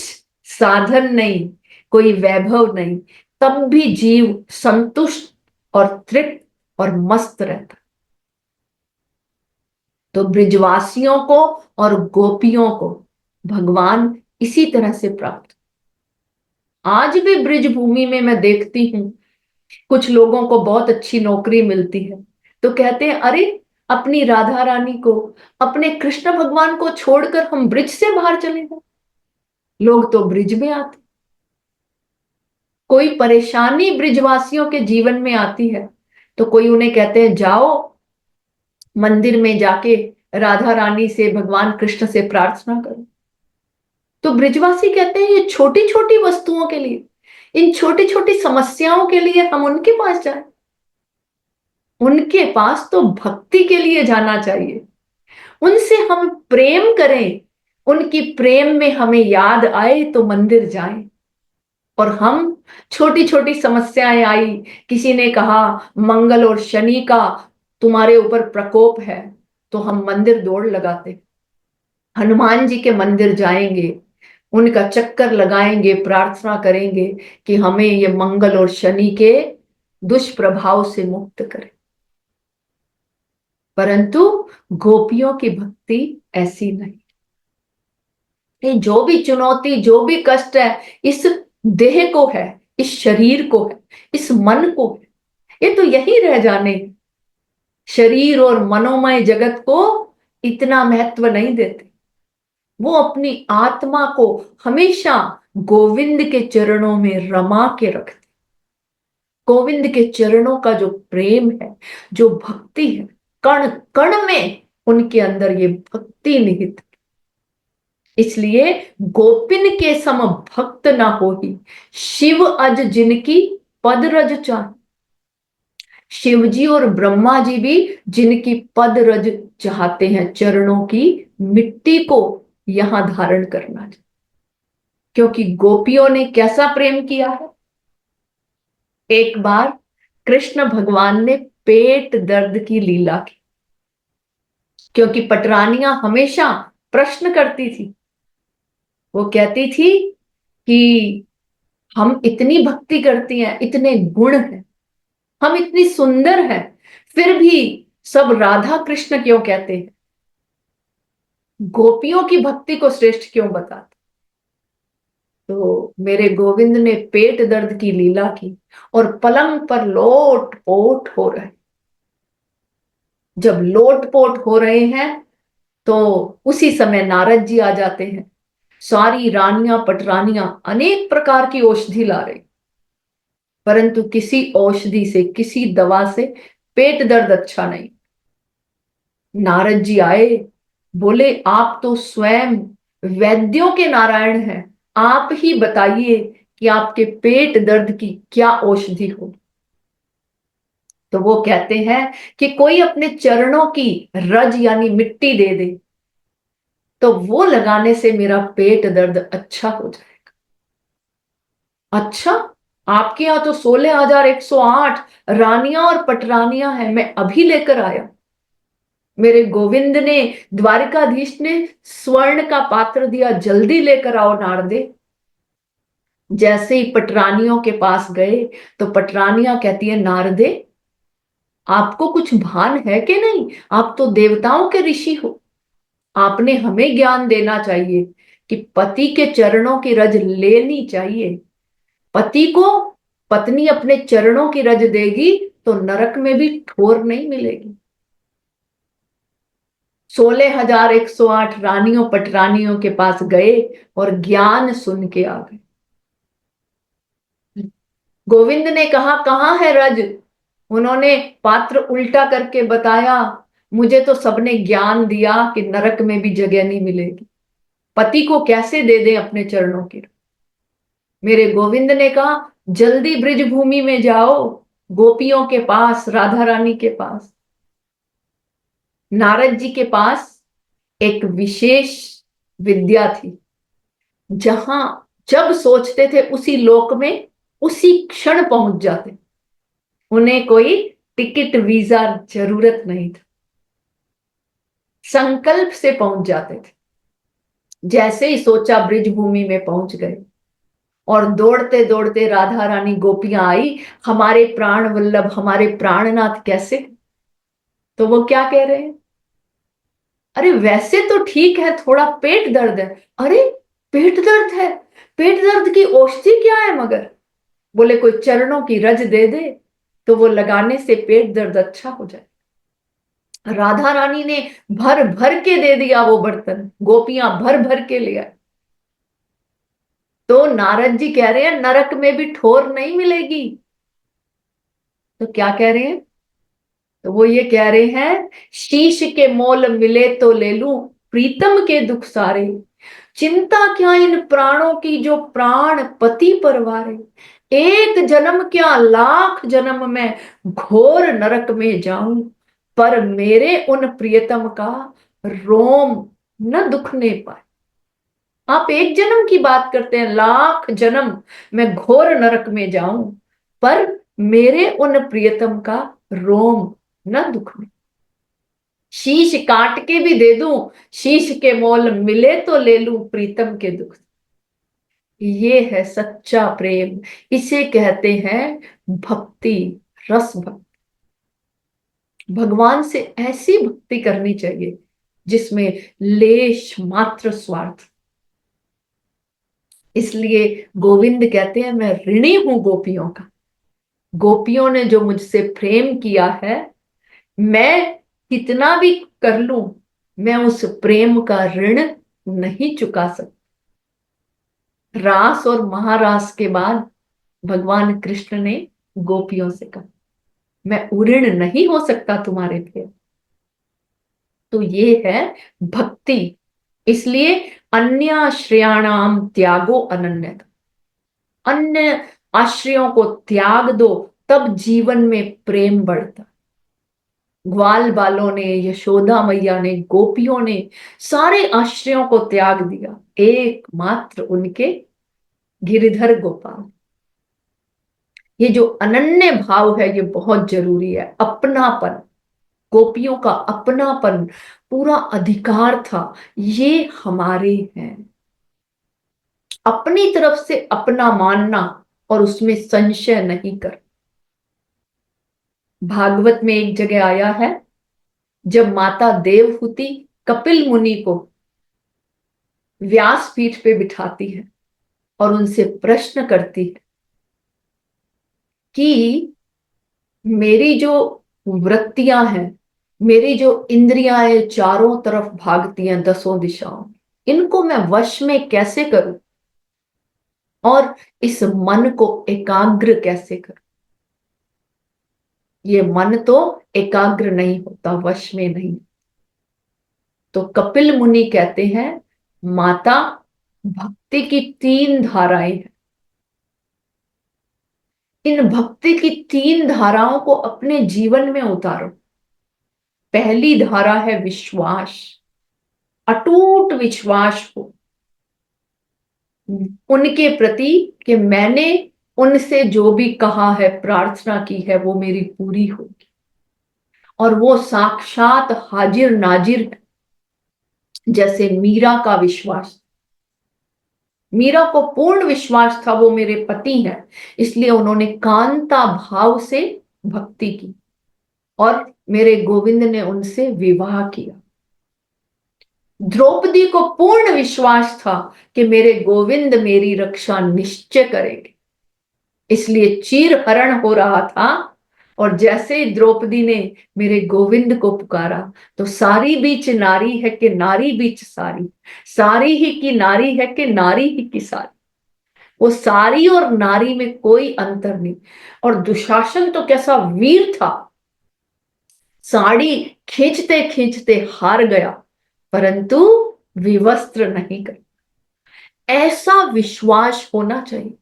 साधन नहीं, कोई वैभव नहीं, तब भी जीव संतुष्ट और तृप्त और मस्त रहता। तो ब्रिजवासियों को और गोपियों को भगवान इसी तरह से प्राप्त। आज भी ब्रिज भूमि में मैं देखती हूं कुछ लोगों को बहुत अच्छी नौकरी मिलती है तो कहते हैं, अरे अपनी राधा रानी को, अपने कृष्ण भगवान को छोड़कर हम ब्रिज से बाहर चले गए। लोग तो ब्रिज में आते। कोई परेशानी ब्रिजवासियों के जीवन में आती है तो कोई उन्हें कहते हैं, जाओ मंदिर में जाके राधा रानी से, भगवान कृष्ण से प्रार्थना करो। तो ब्रिजवासी कहते हैं, ये छोटी छोटी वस्तुओं के लिए, इन छोटी छोटी समस्याओं के लिए हम उनके पास जाएं। उनके पास तो भक्ति के लिए जाना चाहिए। उनसे हम प्रेम करें, उनकी प्रेम में हमें याद आए तो मंदिर जाएं। और हम छोटी छोटी समस्याएं आई, किसी ने कहा मंगल और शनि का तुम्हारे ऊपर प्रकोप है, तो हम मंदिर दौड़ लगाते, हनुमान जी के मंदिर जाएंगे, उनका चक्कर लगाएंगे, प्रार्थना करेंगे कि हमें ये मंगल और शनि के दुष्प्रभाव से मुक्त करें। परंतु गोपियों की भक्ति ऐसी नहीं। ये जो भी चुनौती, जो भी कष्ट है, इस देह को है, इस शरीर को है, इस मन को है, ये तो यही रह जाने। शरीर और मनोमय जगत को इतना महत्व नहीं देते। वो अपनी आत्मा को हमेशा गोविंद के चरणों में रमा के रखते। गोविंद के चरणों का जो प्रेम है, जो भक्ति है, कण कण में उनके अंदर ये भक्ति निहित। इसलिए गोपिन के सम भक्त ना होई, शिव अज जिनकी पद रज चाह। शिव जी और ब्रह्मा जी भी जिनकी पद रज चाहते हैं, चरणों की मिट्टी को यहां धारण करना चाहिए। क्योंकि गोपियों ने कैसा प्रेम किया है। एक बार कृष्ण भगवान ने पेट दर्द की लीला की, क्योंकि पटरानियां हमेशा प्रश्न करती थी। वो कहती थी कि हम इतनी भक्ति करती हैं, इतने गुण हैं, हम इतनी सुंदर हैं, फिर भी सब राधा कृष्ण क्यों कहते हैं? गोपियों की भक्ति को श्रेष्ठ क्यों बताते? तो मेरे गोविंद ने पेट दर्द की लीला की और पलंग पर लोट पोट हो रहे। जब लोट पोट हो रहे हैं तो उसी समय नारद जी आ जाते हैं। सारी रानियां पटरानियां अनेक प्रकार की औषधि ला रही, परंतु किसी औषधि से, किसी दवा से पेट दर्द अच्छा नहीं। नारद जी आए, बोले आप तो स्वयं वैद्यों के नारायण हैं, आप ही बताइए कि आपके पेट दर्द की क्या औषधि हो। तो वो कहते हैं कि कोई अपने चरणों की रज यानी मिट्टी दे दे तो वो लगाने से मेरा पेट दर्द अच्छा हो जाएगा। अच्छा, आपके यहाँ तो 16,108 रानियां और पटरानियां हैं, मैं अभी लेकर आया। मेरे गोविंद ने, द्वारिकाधीश ने स्वर्ण का पात्र दिया, जल्दी लेकर आओ नारदे। जैसे ही पटरानियों के पास गए तो पटरानियां कहती है, नारदे आपको कुछ भान है कि नहीं? आप तो देवताओं के ऋषि हो, आपने हमें ज्ञान देना चाहिए कि पति के चरणों की रज लेनी चाहिए। पति को पत्नी अपने चरणों की रज देगी तो नरक में भी ठोर नहीं मिलेगी। 16,108 रानियों पटरानियों के पास गए और ज्ञान सुन के आ गए। गोविंद ने कहा, कहाँ है रज? उन्होंने पात्र उल्टा करके बताया, मुझे तो सबने ज्ञान दिया कि नरक में भी जगह नहीं मिलेगी, पति को कैसे दे दें अपने चरणों की। मेरे गोविंद ने कहा, जल्दी ब्रिज भूमि में जाओ, गोपियों के पास, राधा रानी के पास। नारद जी के पास एक विशेष विद्या थी, जहां जब सोचते थे उसी लोक में उसी क्षण पहुंच जाते। उन्हें कोई टिकट वीजा जरूरत नहीं था, संकल्प से पहुंच जाते थे। जैसे ही सोचा ब्रिज भूमि में पहुंच गए और दौड़ते दौड़ते राधा रानी गोपियां आई, हमारे प्राण वल्लभ, हमारे प्राणनाथ कैसे? तो वो क्या कह रहे हैं, अरे वैसे तो ठीक है, थोड़ा पेट दर्द है। अरे पेट दर्द है, पेट दर्द की औषधि क्या है मगर? बोले कोई चरणों की रज दे दे तो वो लगाने से पेट दर्द अच्छा हो जाए। राधा रानी ने भर भर के दे दिया वो बर्तन, गोपियां भर भर के ले आए। तो नारद जी कह रहे हैं नरक में भी ठोर नहीं मिलेगी। तो क्या कह रहे हैं? तो वो ये कह रहे हैं, शीश के मोल मिले तो ले लूं, प्रीतम के दुख सारे, चिंता क्या इन प्राणों की जो प्राण पति परवारे, एक जन्म क्या लाख जन्म में घोर नरक में जाऊं, पर मेरे उन प्रियतम का रोम न दुखने पाए। आप एक जन्म की बात करते हैं, लाख जन्म मैं घोर नरक में जाऊं, पर मेरे उन प्रियतम का रोम न दुखने। शीश काट के भी दे दूं, शीश के मोल मिले तो ले लूं, प्रीतम के दुख। ये है सच्चा प्रेम, इसे कहते हैं भक्ति, रस भक्ति। भगवान से ऐसी भक्ति करनी चाहिए जिसमें लेश मात्र स्वार्थ। इसलिए गोविंद कहते हैं, मैं ऋणी हूं गोपियों का। गोपियों ने जो मुझसे प्रेम किया है, मैं कितना भी कर लूं, मैं उस प्रेम का ऋण नहीं चुका सकता। रास और महारास के बाद भगवान कृष्ण ने गोपियों से कहा, मैं उऋण नहीं हो सकता तुम्हारे प्रेम। तो ये है भक्ति। इसलिए अन्य आश्रयाणाम त्यागो अनन्यता, अन्य आश्रयों को त्याग दो, तब जीवन में प्रेम बढ़ता। ग्वाल बालों ने, यशोदा मैया ने, गोपियों ने सारे आश्रयों को त्याग दिया, एकमात्र उनके गिरिधर गोपाल। ये जो अनन्य भाव है ये बहुत जरूरी है। अपनापन, गोपियों का अपनापन, पूरा अधिकार था, ये हमारे हैं। अपनी तरफ से अपना मानना और उसमें संशय नहीं कर। भागवत में एक जगह आया है, जब माता देवहूति कपिल मुनि को व्यासपीठ पे बिठाती है और उनसे प्रश्न करती है कि मेरी जो वृत्तियां हैं, मेरी जो इंद्रियां चारों तरफ भागती हैं दसों दिशाओं, इनको मैं वश में कैसे करूं और इस मन को एकाग्र कैसे करूं। ये मन तो एकाग्र नहीं होता, वश में नहीं। तो कपिल मुनि कहते हैं, माता, भक्ति की 3 धाराएं हैं। इन भक्ति की 3 धाराओं को अपने जीवन में उतारो। पहली धारा है विश्वास, अटूट विश्वास हो उनके प्रति कि मैंने उनसे जो भी कहा है, प्रार्थना की है, वो मेरी पूरी होगी। और वो साक्षात हाजिर नाजिर है। जैसे मीरा का विश्वास, मीरा को पूर्ण विश्वास था वो मेरे पति हैं, इसलिए उन्होंने कांता भाव से भक्ति की और मेरे गोविंद ने उनसे विवाह किया। द्रौपदी को पूर्ण विश्वास था कि मेरे गोविंद मेरी रक्षा निश्चय करेंगे, इसलिए चीर हरण हो रहा था। और जैसे ही द्रौपदी ने मेरे गोविंद को पुकारा तो सारी बीच नारी है कि नारी बीच सारी, सारी ही की नारी है कि नारी ही की सारी। वो सारी और नारी में कोई अंतर नहीं। और दुशासन तो कैसा वीर था, साड़ी खींचते खींचते हार गया, परंतु विवस्त्र नहीं कर। ऐसा विश्वास होना चाहिए।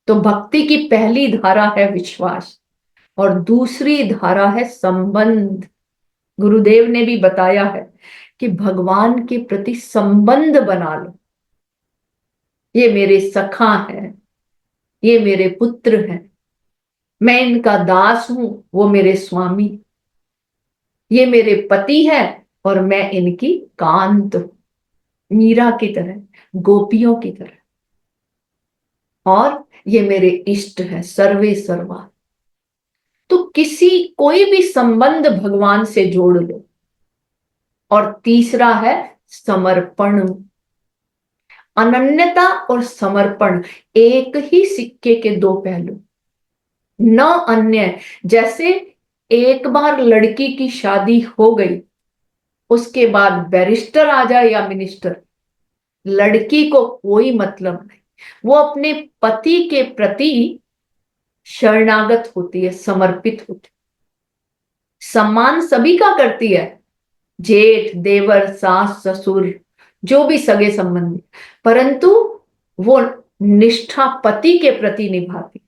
तो भक्ति की पहली धारा है विश्वास और दूसरी धारा है संबंध। गुरुदेव ने भी बताया है कि भगवान के प्रति संबंध बना लो। ये मेरे सखा हैं, ये मेरे पुत्र हैं, मैं इनका दास हूं, वो मेरे स्वामी, ये मेरे पति है और मैं इनकी कांत हूं, मीरा की तरह, गोपियों की तरह। और ये मेरे इष्ट है, सर्वे सर्वा। तो कोई भी संबंध भगवान से जोड़ लो। और तीसरा है समर्पण। अनन्यता और समर्पण एक ही सिक्के के 2 पहलू, न अन्य। जैसे एक बार लड़की की शादी हो गई, उसके बाद बैरिस्टर आ जाए या मिनिस्टर, लड़की को कोई मतलब नहीं। वो अपने पति के प्रति शरणागत होती है, समर्पित होती है। सम्मान सभी का करती है, जेठ, देवर, सास, ससुर, जो भी सगे संबंधी, परंतु वो निष्ठा पति के प्रति निभाती।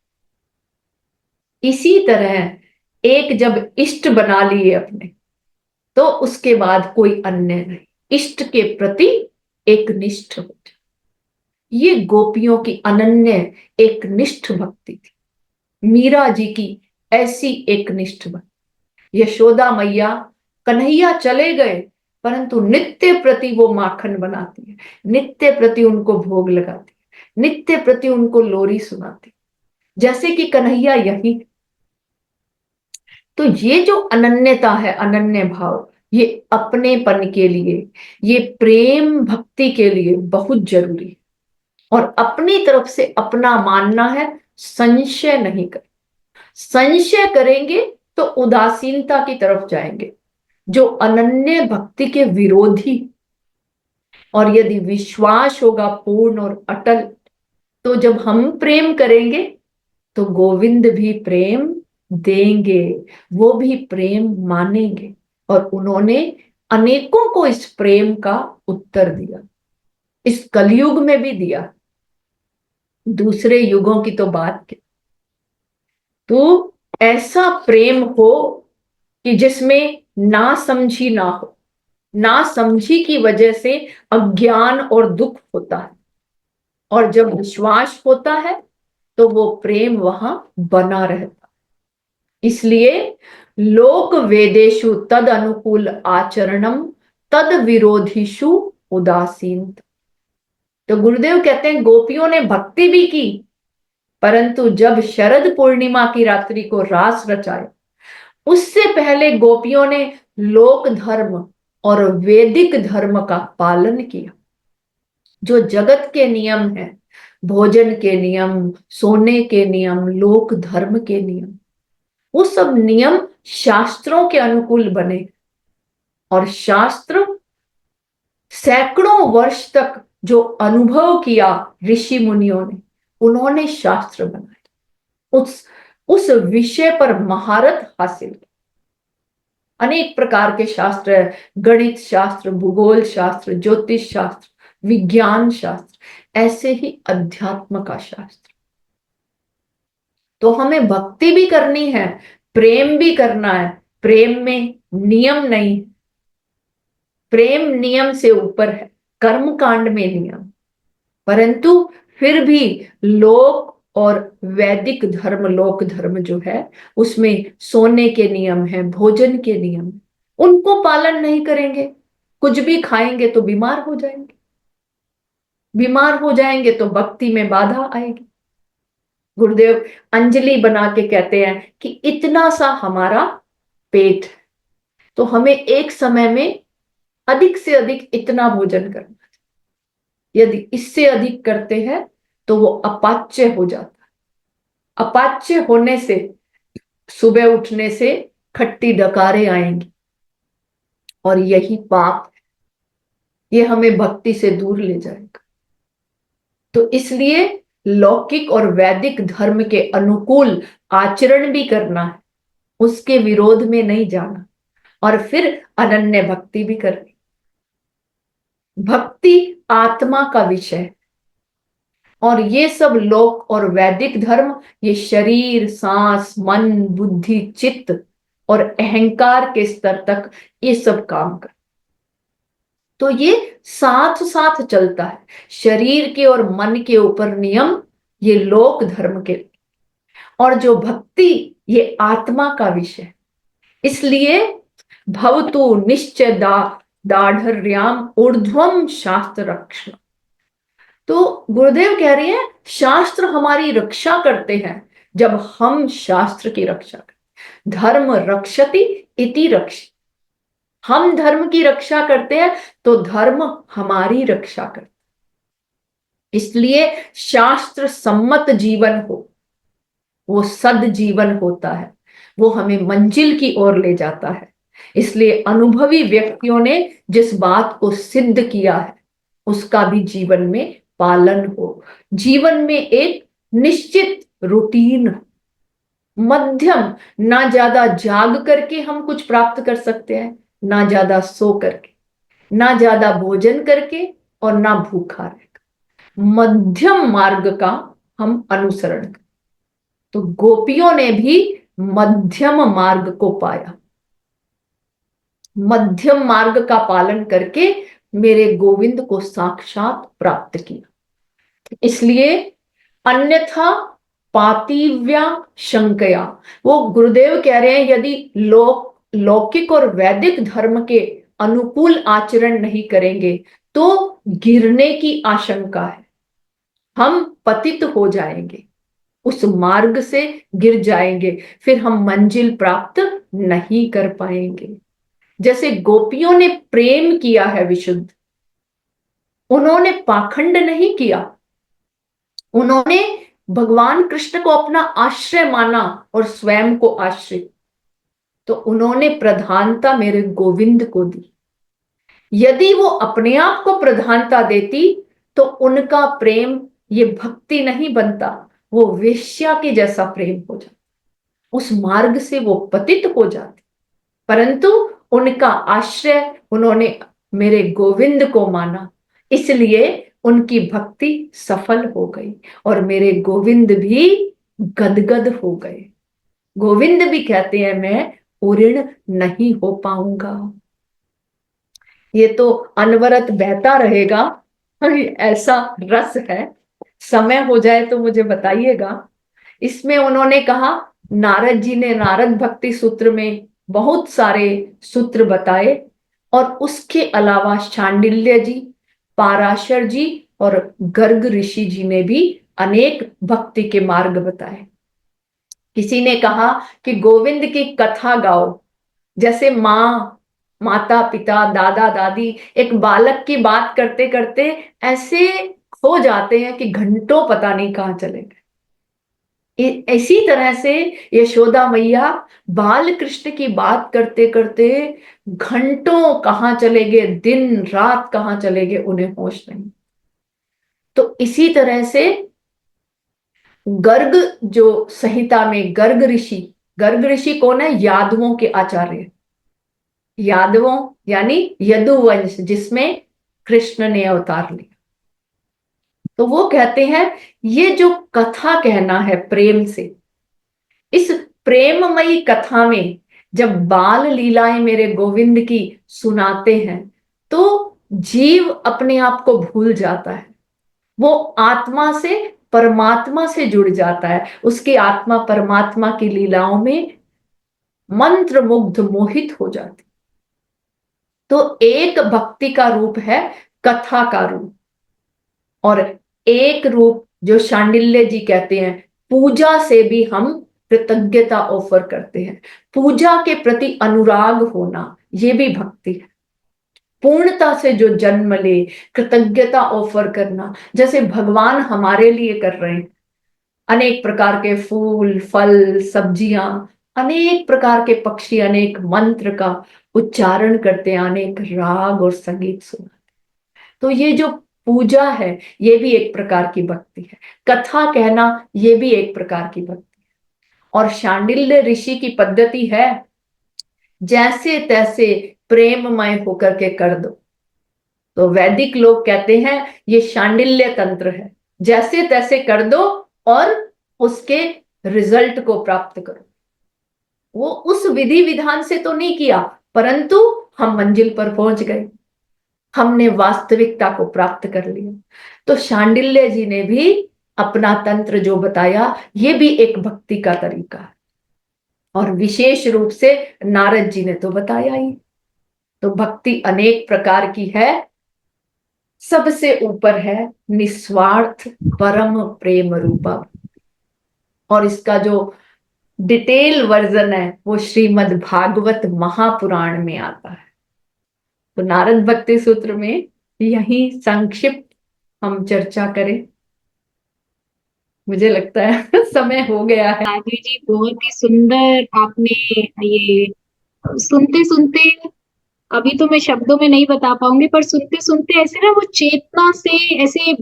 इसी तरह एक जब इष्ट बना लिए अपने, तो उसके बाद कोई अन्य नहीं, इष्ट के प्रति एक निष्ठ हो जाए। ये गोपियों की अनन्य एक निष्ठ भक्ति थी। मीरा जी की ऐसी एक निष्ठ भक्ति। यशोदा मैया, कन्हैया चले गए परंतु नित्य प्रति वो माखन बनाती है, नित्य प्रति उनको भोग लगाती है, नित्य प्रति उनको लोरी सुनाती, जैसे कि कन्हैया यही। तो ये जो अनन्यता है, अनन्य भाव, ये अपनेपन के लिए, ये प्रेम भक्ति के लिए बहुत जरूरी है। और अपनी तरफ से अपना मानना है, संशय नहीं कर। संशय करेंगे तो उदासीनता की तरफ जाएंगे, जो अनन्य भक्ति के विरोधी। और यदि विश्वास होगा पूर्ण और अटल, तो जब हम प्रेम करेंगे तो गोविंद भी प्रेम देंगे, वो भी प्रेम मानेंगे। और उन्होंने अनेकों को इस प्रेम का उत्तर दिया, इस कलयुग में भी दिया, दूसरे युगों की तो बात क्या। तो ऐसा प्रेम हो कि जिसमें ना समझी ना हो, ना समझी की वजह से अज्ञान और दुख होता है। और जब विश्वास होता है तो वो प्रेम वहां बना रहता। इसलिए लोक वेदेशु तद अनुकूल आचरणम तद विरोधीशु उदासीन। तो गुरुदेव कहते हैं गोपियों ने भक्ति भी की, परंतु जब शरद पूर्णिमा की रात्रि को रास रचाया उससे पहले गोपियों ने लोक धर्म और वैदिक धर्म का पालन किया। जो जगत के नियम है, भोजन के नियम, सोने के नियम, लोक धर्म के नियम, वो सब नियम शास्त्रों के अनुकूल बने। और शास्त्र सैकड़ों वर्ष तक जो अनुभव किया ऋषि मुनियों ने, उन्होंने शास्त्र बनाए, उस विषय पर महारत हासिल की। अनेक प्रकार के शास्त्र है, गणित शास्त्र, भूगोल शास्त्र, ज्योतिष शास्त्र, विज्ञान शास्त्र, ऐसे ही अध्यात्म का शास्त्र। तो हमें भक्ति भी करनी है, प्रेम भी करना है। प्रेम में नियम नहीं, प्रेम नियम से ऊपर है, कर्म कांड में नियम। परंतु फिर भी लोक और वैदिक धर्म, लोक धर्म जो है, उसमें सोने के नियम है, भोजन के नियम, उनको पालन नहीं करेंगे, कुछ भी खाएंगे तो बीमार हो जाएंगे, बीमार हो जाएंगे तो भक्ति में बाधा आएगी। गुरुदेव अंजलि बना के कहते हैं कि इतना सा हमारा पेट है, तो हमें एक समय में अधिक से अधिक इतना भोजन करना चाहिए। यदि इससे अधिक करते हैं तो वो अपाच्य हो जाता है। अपाच्य होने से सुबह उठने से खट्टी डकारें आएंगी, और यही पाप है, ये हमें भक्ति से दूर ले जाएगा। तो इसलिए लौकिक और वैदिक धर्म के अनुकूल आचरण भी करना है, उसके विरोध में नहीं जाना, और फिर अनन्य भक्ति भी करनी। भक्ति आत्मा का विषय है, और ये सब लोक और वैदिक धर्म, ये शरीर, सांस, मन, बुद्धि, चित्त और अहंकार के स्तर तक ये सब काम कर। तो ये साथ साथ चलता है। शरीर के और मन के ऊपर नियम, ये लोक धर्म के, और जो भक्ति, ये आत्मा का विषय। इसलिए भवतु निश्चय दाढ़र्याम ऊर्ध्वम शास्त्र रक्षण। तो गुरुदेव कह रहे हैं शास्त्र हमारी रक्षा करते हैं जब हम शास्त्र की रक्षा करते। धर्म रक्षति इति रक्षति। हम धर्म की रक्षा करते हैं तो धर्म हमारी रक्षा करता। इसलिए शास्त्र सम्मत जीवन हो, वो सद जीवन होता है, वो हमें मंजिल की ओर ले जाता है। इसलिए अनुभवी व्यक्तियों ने जिस बात को सिद्ध किया है, उसका भी जीवन में पालन हो। जीवन में एक निश्चित रूटीन, मध्यम, ना ज्यादा जाग करके हम कुछ प्राप्त कर सकते हैं, ना ज्यादा सो करके, ना ज्यादा भोजन करके और ना भूखा रहकर, मध्यम मार्ग का हम अनुसरण करें। तो गोपियों ने भी मध्यम मार्ग को पाया, मध्यम मार्ग का पालन करके मेरे गोविंद को साक्षात प्राप्त किया। इसलिए अन्यथा पातिव्या शंकया, वो गुरुदेव कह रहे हैं यदि लौकिक और वैदिक धर्म के अनुकूल आचरण नहीं करेंगे तो गिरने की आशंका है, हम पतित हो जाएंगे, उस मार्ग से गिर जाएंगे, फिर हम मंजिल प्राप्त नहीं कर पाएंगे। जैसे गोपियों ने प्रेम किया है विशुद्ध, उन्होंने पाखंड नहीं किया, उन्होंने भगवान कृष्ण को अपना आश्रय माना और स्वयं को आश्रित, तो उन्होंने प्रधानता मेरे गोविंद को दी। यदि वो अपने आप को प्रधानता देती तो उनका प्रेम ये भक्ति नहीं बनता, वो वेश्या के जैसा प्रेम हो जाता, उस मार्ग से वो पतित हो जाती। परंतु उनका आश्रय उन्होंने मेरे गोविंद को माना, इसलिए उनकी भक्ति सफल हो गई और मेरे गोविंद भी गदगद हो गए। गोविंद भी कहते हैं मैं पूर्ण नहीं हो पाऊंगा, ये तो अनवरत बहता रहेगा, ऐसा रस है। समय हो जाए तो मुझे बताइएगा। इसमें उन्होंने कहा, नारद जी ने नारद भक्ति सूत्र में बहुत सारे सूत्र बताए, और उसके अलावा शांडिल्य जी, पाराशर जी और गर्ग ऋषि जी ने भी अनेक भक्ति के मार्ग बताए। किसी ने कहा कि गोविंद की कथा गाओ, जैसे माता पिता दादा दादी एक बालक की बात करते करते ऐसे खो जाते हैं कि घंटों पता नहीं कहाँ चले गए। इसी तरह से यशोदा मैया बाल कृष्ण की बात करते करते घंटों कहाँ चले गए, दिन रात कहाँ चले गए, उन्हें होश नहीं। तो इसी तरह से गर्ग जो संहिता में गर्ग ऋषि कौन है? यादवों के आचार्य, यादवों यानी यदुवंश जिसमें कृष्ण ने अवतार लिया। तो वो कहते हैं ये जो कथा कहना है प्रेम से, इस प्रेममयी कथा में जब बाल लीलाएं मेरे गोविंद की सुनाते हैं तो जीव अपने आप को भूल जाता है, वो आत्मा से परमात्मा से जुड़ जाता है, उसकी आत्मा परमात्मा की लीलाओं में मंत्र मुग्ध मोहित हो जाती। तो एक भक्ति का रूप है कथा का रूप, और एक रूप जो शांडिल्य जी कहते हैं पूजा से भी हम कृतज्ञता ऑफर करते हैं। पूजा के प्रति अनुराग होना ये भी भक्ति है। पूर्णता से जो जन्म ले, कृतज्ञता ऑफर करना, जैसे भगवान हमारे लिए कर रहे हैं, अनेक प्रकार के फूल फल सब्जियां, अनेक प्रकार के पक्षी अनेक मंत्र का उच्चारण करते हैं, अनेक राग और संगीत सुना। तो ये जो पूजा है ये भी एक प्रकार की भक्ति है, कथा कहना ये भी एक प्रकार की भक्ति है। और शांडिल्य ऋषि की पद्धति है जैसे तैसे प्रेममय होकर के कर दो। तो वैदिक लोग कहते हैं ये शांडिल्य तंत्र है, जैसे तैसे कर दो और उसके रिजल्ट को प्राप्त करो। वो उस विधि विधान से तो नहीं किया, परंतु हम मंजिल पर पहुंच गए, हमने वास्तविकता को प्राप्त कर लिया। तो शांडिल्य जी ने भी अपना तंत्र जो बताया ये भी एक भक्ति का तरीका है, और विशेष रूप से नारद जी ने तो बताया ही। तो भक्ति अनेक प्रकार की है, सबसे ऊपर है निस्वार्थ परम प्रेम रूपा, और इसका जो डिटेल वर्जन है वो श्रीमद् भागवत महापुराण में आता है। तो नारद भक्ति सूत्र में यही संक्षिप्त हम चर्चा करें, मुझे लगता है समय हो गया है। साध्वी जी बहुत ही सुंदर आपने ये सुनते सुनते, अभी तो मैं शब्दों में नहीं बता पाऊंगी, पर सुनते सुनते ऐसे ना वो चेतना से ऐसे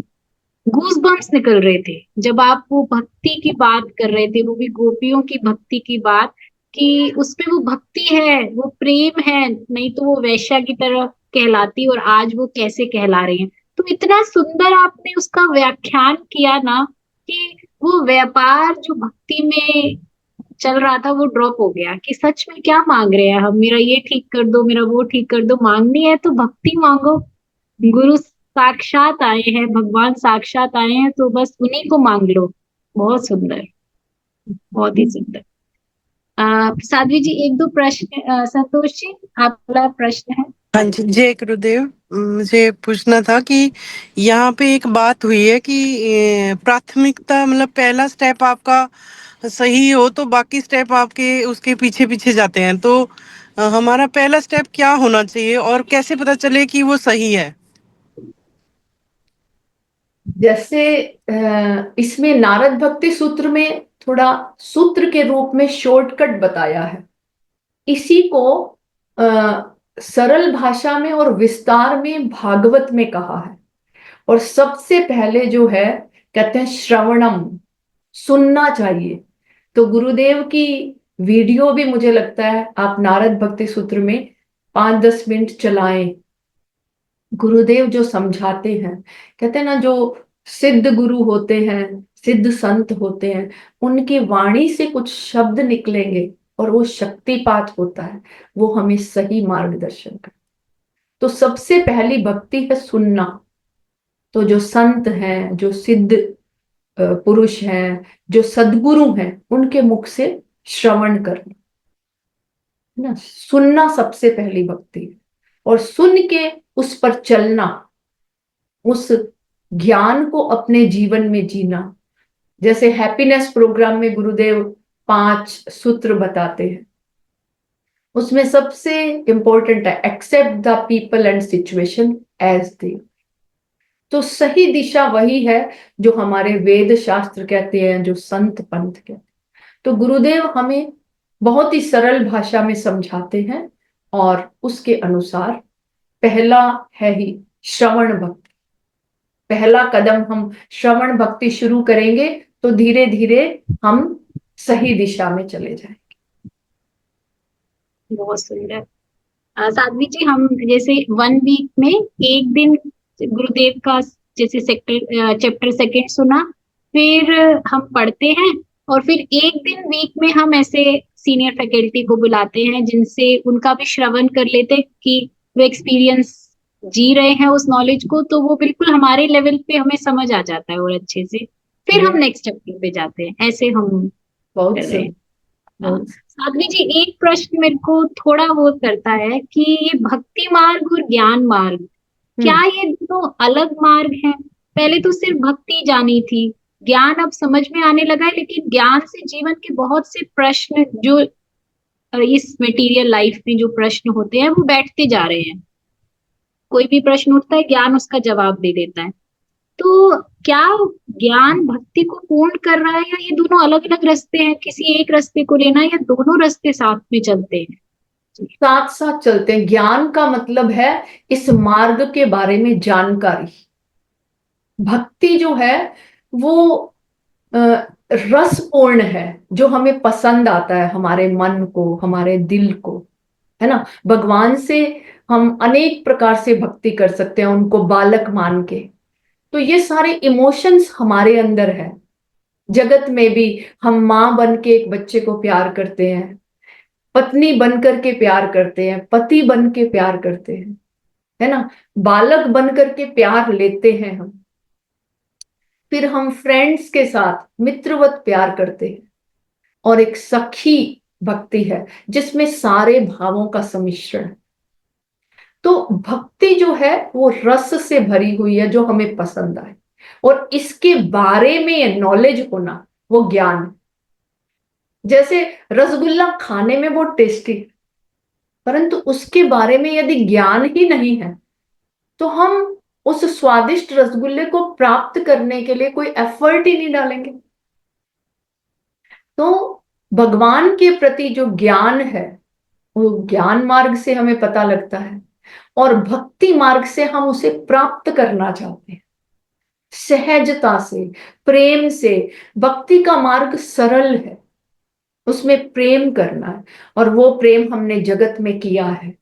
गूज बम्स निकल रहे थे जब आप वो भक्ति की बात कर रहे थे, वो भी गोपियों की भक्ति की बात, कि उसमें वो भक्ति है, वो प्रेम है, नहीं तो वो वैश्या की तरह कहलाती और आज वो कैसे कहला रहे हैं। तो इतना सुंदर आपने उसका व्याख्यान किया ना कि वो व्यापार जो भक्ति में चल रहा था वो ड्रॉप हो गया, कि सच में क्या मांग रहे हैं हम, मेरा ये ठीक कर दो, मेरा वो ठीक कर दो, मांगनी है तो भक्ति मांगो। गुरु साक्षात आए हैं, भगवान साक्षात आए हैं, तो बस उन्हीं को मांग लो। बहुत सुंदर, बहुत ही सुंदर। साध्वी जी एक दो प्रश्न, संतोष जी आपका प्रश्न है। हाँ जी, जय गुरुदेव। मुझे पूछना था कि यहाँ पे एक बात हुई है कि प्राथमिकता मतलब पहला स्टेप आपका सही हो तो बाकी स्टेप आपके उसके पीछे पीछे जाते हैं, तो हमारा पहला स्टेप क्या होना चाहिए और कैसे पता चले कि वो सही है? जैसे इसमें नारद भक्ति सूत्र में थोड़ा सूत्र के रूप में शॉर्टकट बताया है, इसी को सरल भाषा में और विस्तार में भागवत में कहा है। और सबसे पहले जो है कहते हैं श्रवणम, सुनना चाहिए। तो गुरुदेव की वीडियो भी मुझे लगता है आप नारद भक्ति सूत्र में 5-10 मिनट चलाएं। गुरुदेव जो समझाते हैं, कहते हैं ना जो सिद्ध गुरु होते हैं, सिद्ध संत होते हैं, उनकी वाणी से कुछ शब्द निकलेंगे और वो शक्तिपात होता है, वो हमें सही मार्गदर्शन कर। तो सबसे पहली भक्ति है सुनना। तो जो संत हैं, जो सिद्ध पुरुष हैं, जो सद्गुरु हैं, उनके मुख से श्रवण करना ना, सुनना सबसे पहली भक्ति है। और सुन के उस पर चलना, उस ज्ञान को अपने जीवन में जीना। जैसे हैप्पीनेस प्रोग्राम में गुरुदेव 5 सूत्र बताते हैं। उसमें सबसे इंपॉर्टेंट है accept the people and situation as they. तो सही दिशा वही है जो हमारे वेद शास्त्र कहते हैं, जो संत पंथ कहते हैं। तो गुरुदेव हमें बहुत ही सरल भाषा में समझाते हैं और उसके अनुसार पहला है ही श्रवण भक्ति। पहला कदम हम श्रवण भक्ति शुरू करेंगे तो धीरे धीरे हम सही दिशा में चले जाएंगे। बहुत सुंदर। साध्वी जी, हम जैसे 1 वीक में एक दिन गुरुदेव का जैसे चैप्टर सेकंड सुना, फिर हम पढ़ते हैं, और फिर एक दिन वीक में हम ऐसे सीनियर फैकल्टी को बुलाते हैं जिनसे उनका भी श्रवण कर लेते हैं कि वो एक्सपीरियंस जी रहे हैं उस नॉलेज को, तो वो बिल्कुल हमारे लेवल पे हमें समझ आ जाता है और अच्छे से फिर हम नेक्स्ट चैप्टर पे जाते हैं। ऐसे हम बहुत कर रहे हैं। बहुत साध्वी जी, एक प्रश्न मेरे को थोड़ा वो करता है कि ये भक्ति मार्ग और ज्ञान मार्ग, क्या ये दोनों अलग मार्ग हैं? पहले तो सिर्फ भक्ति जानी थी, ज्ञान अब समझ में आने लगा है, लेकिन ज्ञान से जीवन के बहुत से प्रश्न जो इस मटेरियल लाइफ में जो प्रश्न होते हैं वो बैठते जा रहे हैं। कोई भी प्रश्न उठता है, ज्ञान उसका जवाब दे देता है। तो क्या ज्ञान भक्ति को पूर्ण कर रहा है, या ये दोनों अलग अलग रास्ते हैं? किसी एक रास्ते को लेना, या दोनों रास्ते साथ में चलते हैं? साथ साथ चलते हैं। ज्ञान का मतलब है इस मार्ग के बारे में जानकारी। भक्ति जो है वो रसपूर्ण है, जो हमें पसंद आता है, हमारे मन को, हमारे दिल को, है ना। भगवान से हम अनेक प्रकार से भक्ति कर सकते हैं, उनको बालक मान के। तो ये सारे इमोशंस हमारे अंदर है। जगत में भी हम माँ बन के एक बच्चे को प्यार करते हैं, पत्नी बन करके प्यार करते हैं, पति बन के प्यार करते हैं, है ना। बालक बन करके प्यार लेते हैं हम। फिर हम फ्रेंड्स के साथ मित्रवत प्यार करते हैं। और एक सखी भक्ति है जिसमें सारे भावों का सम्मिश्रण है। तो भक्ति जो है वो रस से भरी हुई है, जो हमें पसंद आए, और इसके बारे में नॉलेज होना वो ज्ञान है। जैसे रसगुल्ला खाने में बहुत टेस्टी है, परंतु उसके बारे में यदि ज्ञान ही नहीं है तो हम उस स्वादिष्ट रसगुल्ले को प्राप्त करने के लिए कोई एफर्ट ही नहीं डालेंगे। तो भगवान के प्रति जो ज्ञान है वो ज्ञान मार्ग से हमें पता लगता है, और भक्ति मार्ग से हम उसे प्राप्त करना चाहते हैं सहजता से, प्रेम से। भक्ति का मार्ग सरल है, उसमें प्रेम करना है, और वो प्रेम हमने जगत में किया है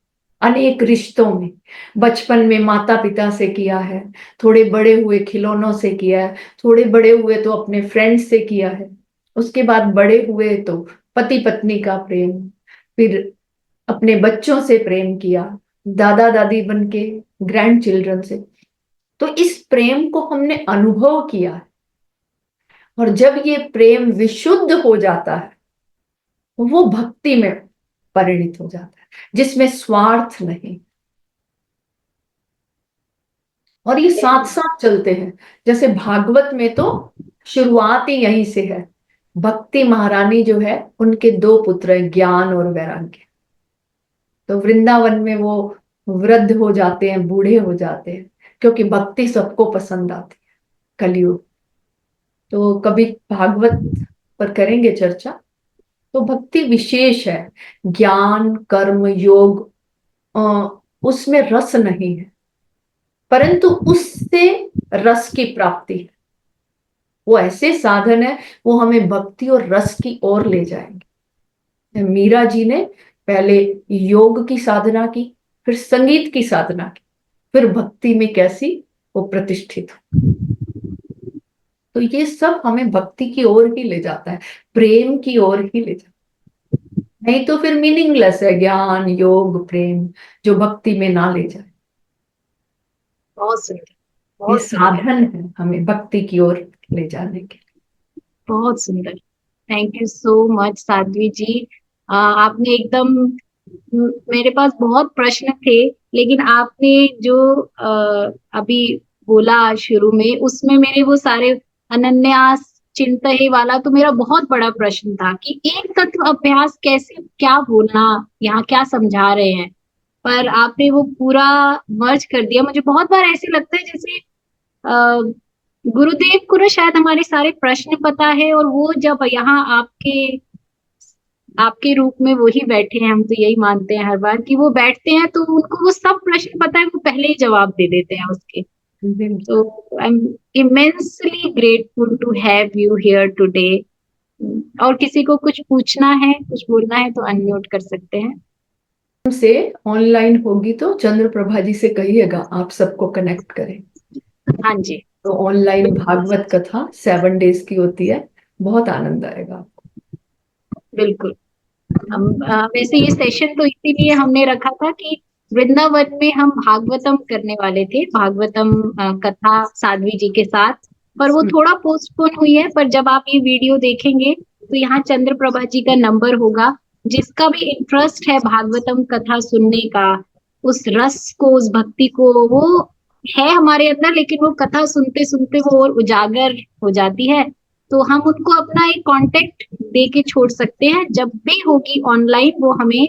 अनेक रिश्तों में। बचपन में माता पिता से किया है, थोड़े बड़े हुए खिलौनों से किया है, थोड़े बड़े हुए तो अपने फ्रेंड्स से किया है, उसके बाद बड़े हुए तो पति पत्नी का प्रेम, फिर अपने बच्चों से प्रेम किया, दादा दादी बन के ग्रैंड चिल्ड्रन से। तो इस प्रेम को हमने अनुभव किया है, और जब ये प्रेम विशुद्ध हो जाता है वो भक्ति में परिणित हो जाता है, जिसमें स्वार्थ नहीं। और ये साथ साथ चलते हैं। जैसे भागवत में तो शुरुआत ही यहीं से है। भक्ति महारानी जो है उनके 2 पुत्र हैं, ज्ञान और वैराग्य। तो वृंदावन में वो वृद्ध हो जाते हैं, बूढ़े हो जाते हैं, क्योंकि भक्ति सबको पसंद आती है कलयुग। तो कभी भागवत पर करेंगे चर्चा। तो भक्ति विशेष है, ज्ञान कर्म योग उसमें रस नहीं है, परंतु उससे रस की प्राप्ति है। वो ऐसे साधन है, वो हमें भक्ति और रस की ओर ले जाएंगे। मीरा जी ने पहले योग की साधना की, फिर संगीत की साधना की, फिर भक्ति में कैसी वो प्रतिष्ठित हो। तो ये सब हमें भक्ति की ओर ही ले जाता है, प्रेम की ओर ही ले जाता है। नहीं तो फिर मीनिंगलेस है ज्ञान योग प्रेम, जो भक्ति में ना ले जाए। बहुत सुंदर, ये बहुत सुंदर, साधन है हमें भक्ति की ओर ले जाने के। बहुत सुंदर। Thank you so much Sadhvi ji. आपने एकदम, मेरे पास बहुत प्रश्न थे, लेकिन आपने जो अभी बोला शुरू में, उसमें मेरे वो सारे अनन्यास चिंता ही वाला तो मेरा बहुत बड़ा प्रश्न था कि एक तत्व अभ्यास कैसे, क्या बोलना, यहाँ क्या समझा रहे हैं। पर आपने वो पूरा मर्ज कर दिया। मुझे बहुत बार ऐसे लगता है जैसे अ, गुरुदेव को ना शायद हमारे सारे प्रश्न पता है, और वो जब यहाँ आपके आपके रूप में वो ही बैठे हैं, हम तो यही मानते हैं हर बार कि वो बैठते हैं तो उनको वो सब प्रश्न पता है, वो पहले ही जवाब दे देते हैं उसके। So I'm immensely grateful to have you here today. और किसी को कुछ पूछना है, कुछ बोलना है तो अनम्यूट कर सकते हैं। से ऑनलाइन होगी तो चंद्र प्रभा जी से कहिएगा आप सबको कनेक्ट करें। हाँ जी, तो ऑनलाइन भागवत कथा 7 डेज की होती है, बहुत आनंद आएगा। बिल्कुल। हम वैसे ये सेशन तो इसीलिए हमने रखा था कि वृंदावन में हम भागवतम करने वाले थे, भागवतम कथा साध्वी जी के साथ, पर वो थोड़ा पोस्टपोन हुई है। पर जब आप ये वीडियो देखेंगे तो यहाँ चंद्र प्रभा जी का नंबर होगा। जिसका भी इंटरेस्ट है भागवतम कथा सुनने का, उस रस को, उस भक्ति को, वो है हमारे अंदर, लेकिन वो कथा सुनते सुनते वो और उजागर हो जाती है। तो हम उनको अपना एक कांटेक्ट दे के छोड़ सकते हैं, जब भी होगी ऑनलाइन वो हमें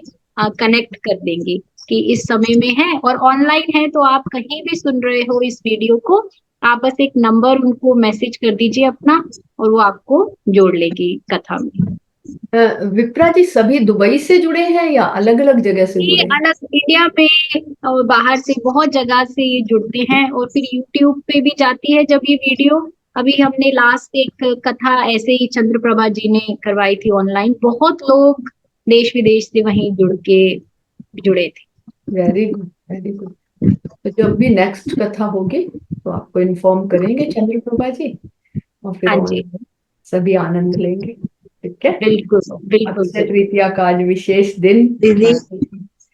कनेक्ट कर देंगे कि इस समय में है। और ऑनलाइन है तो आप कहीं भी सुन रहे हो इस वीडियो को, आप बस एक नंबर उनको मैसेज कर दीजिए अपना, और वो आपको जोड़ लेगी कथा में। विप्रा जी सभी दुबई से जुड़े हैं या अलग अलग जगह से ये जुड़े हैं? अलग इंडिया में और बाहर से बहुत जगह से ये जुड़ते हैं, और फिर यूट्यूब पे भी जाती है जब ये वीडियो। अभी हमने लास्ट एक कथा ऐसे ही चंद्र प्रभा जी ने करवाई थी ऑनलाइन, बहुत लोग देश विदेश से वहीं जुड़े थे। Very good, very good. तो जब भी नेक्स्ट कथा होगी तो आपको इन्फॉर्म करेंगे चंद्र प्रभा जी, और फिर हाँ जी, सभी आनंद लेंगे। ठीक है। बिल्कुल बिल्कुल अक्षय तृतीया का आज विशेष दिन, दीदी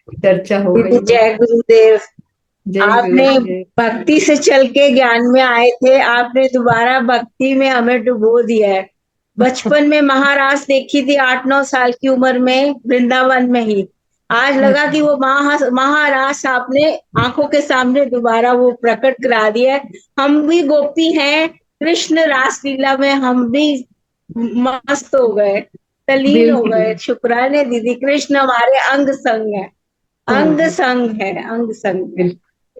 चर्चा हो गई। जय गुरुदेव। जय आपने गुरुदेव। भक्ति से चल के ज्ञान में आए थे, आपने दोबारा भक्ति में हमें डुबो दिया है। बचपन में महारास देखी थी 8-9 साल की उम्र में वृंदावन में ही। आज लगा कि वो महारास आपने आंखों के सामने दोबारा वो प्रकट करा दिया है। हम भी गोपी हैं, कृष्ण रासलीला में हम भी मस्त हो गए, तल्लीन हो बिल्कुल। गए। शुक्राने दीदी, कृष्ण हमारे अंग संग है, अंग संग है, अंग संग है।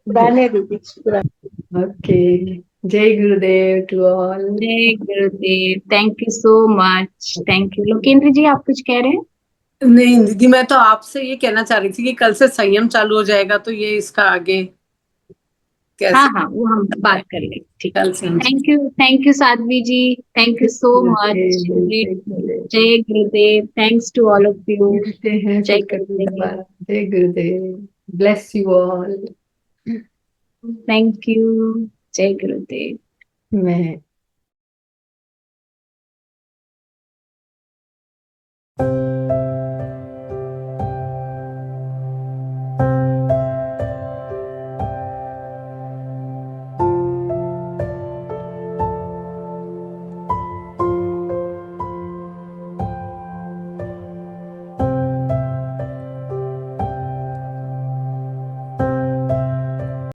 गाने दीदी, शुक्राने। ओके। जय गुरुदेव टू ऑल। जय गुरुदेव, thank you so much, thank you. Lokendra ji आप कुछ कह रहे हैं? नहीं दीदी, मैं तो आपसे ये कहना चाह रही थी कि कल से संयम चालू हो जाएगा, तो ये इसका आगे हाँ कैसे हाँ, वो हम बात कर लेंगे। ठीक है, कल से हम thank you Sadhvi ji, thank you so much. जय Gurudev, thanks to all of you. मिलते हैं जय फिर कभी गुरुदेव, दोबारा। जय Gurudev. Bless you all. Thank you. जय गुरुदेव। मैं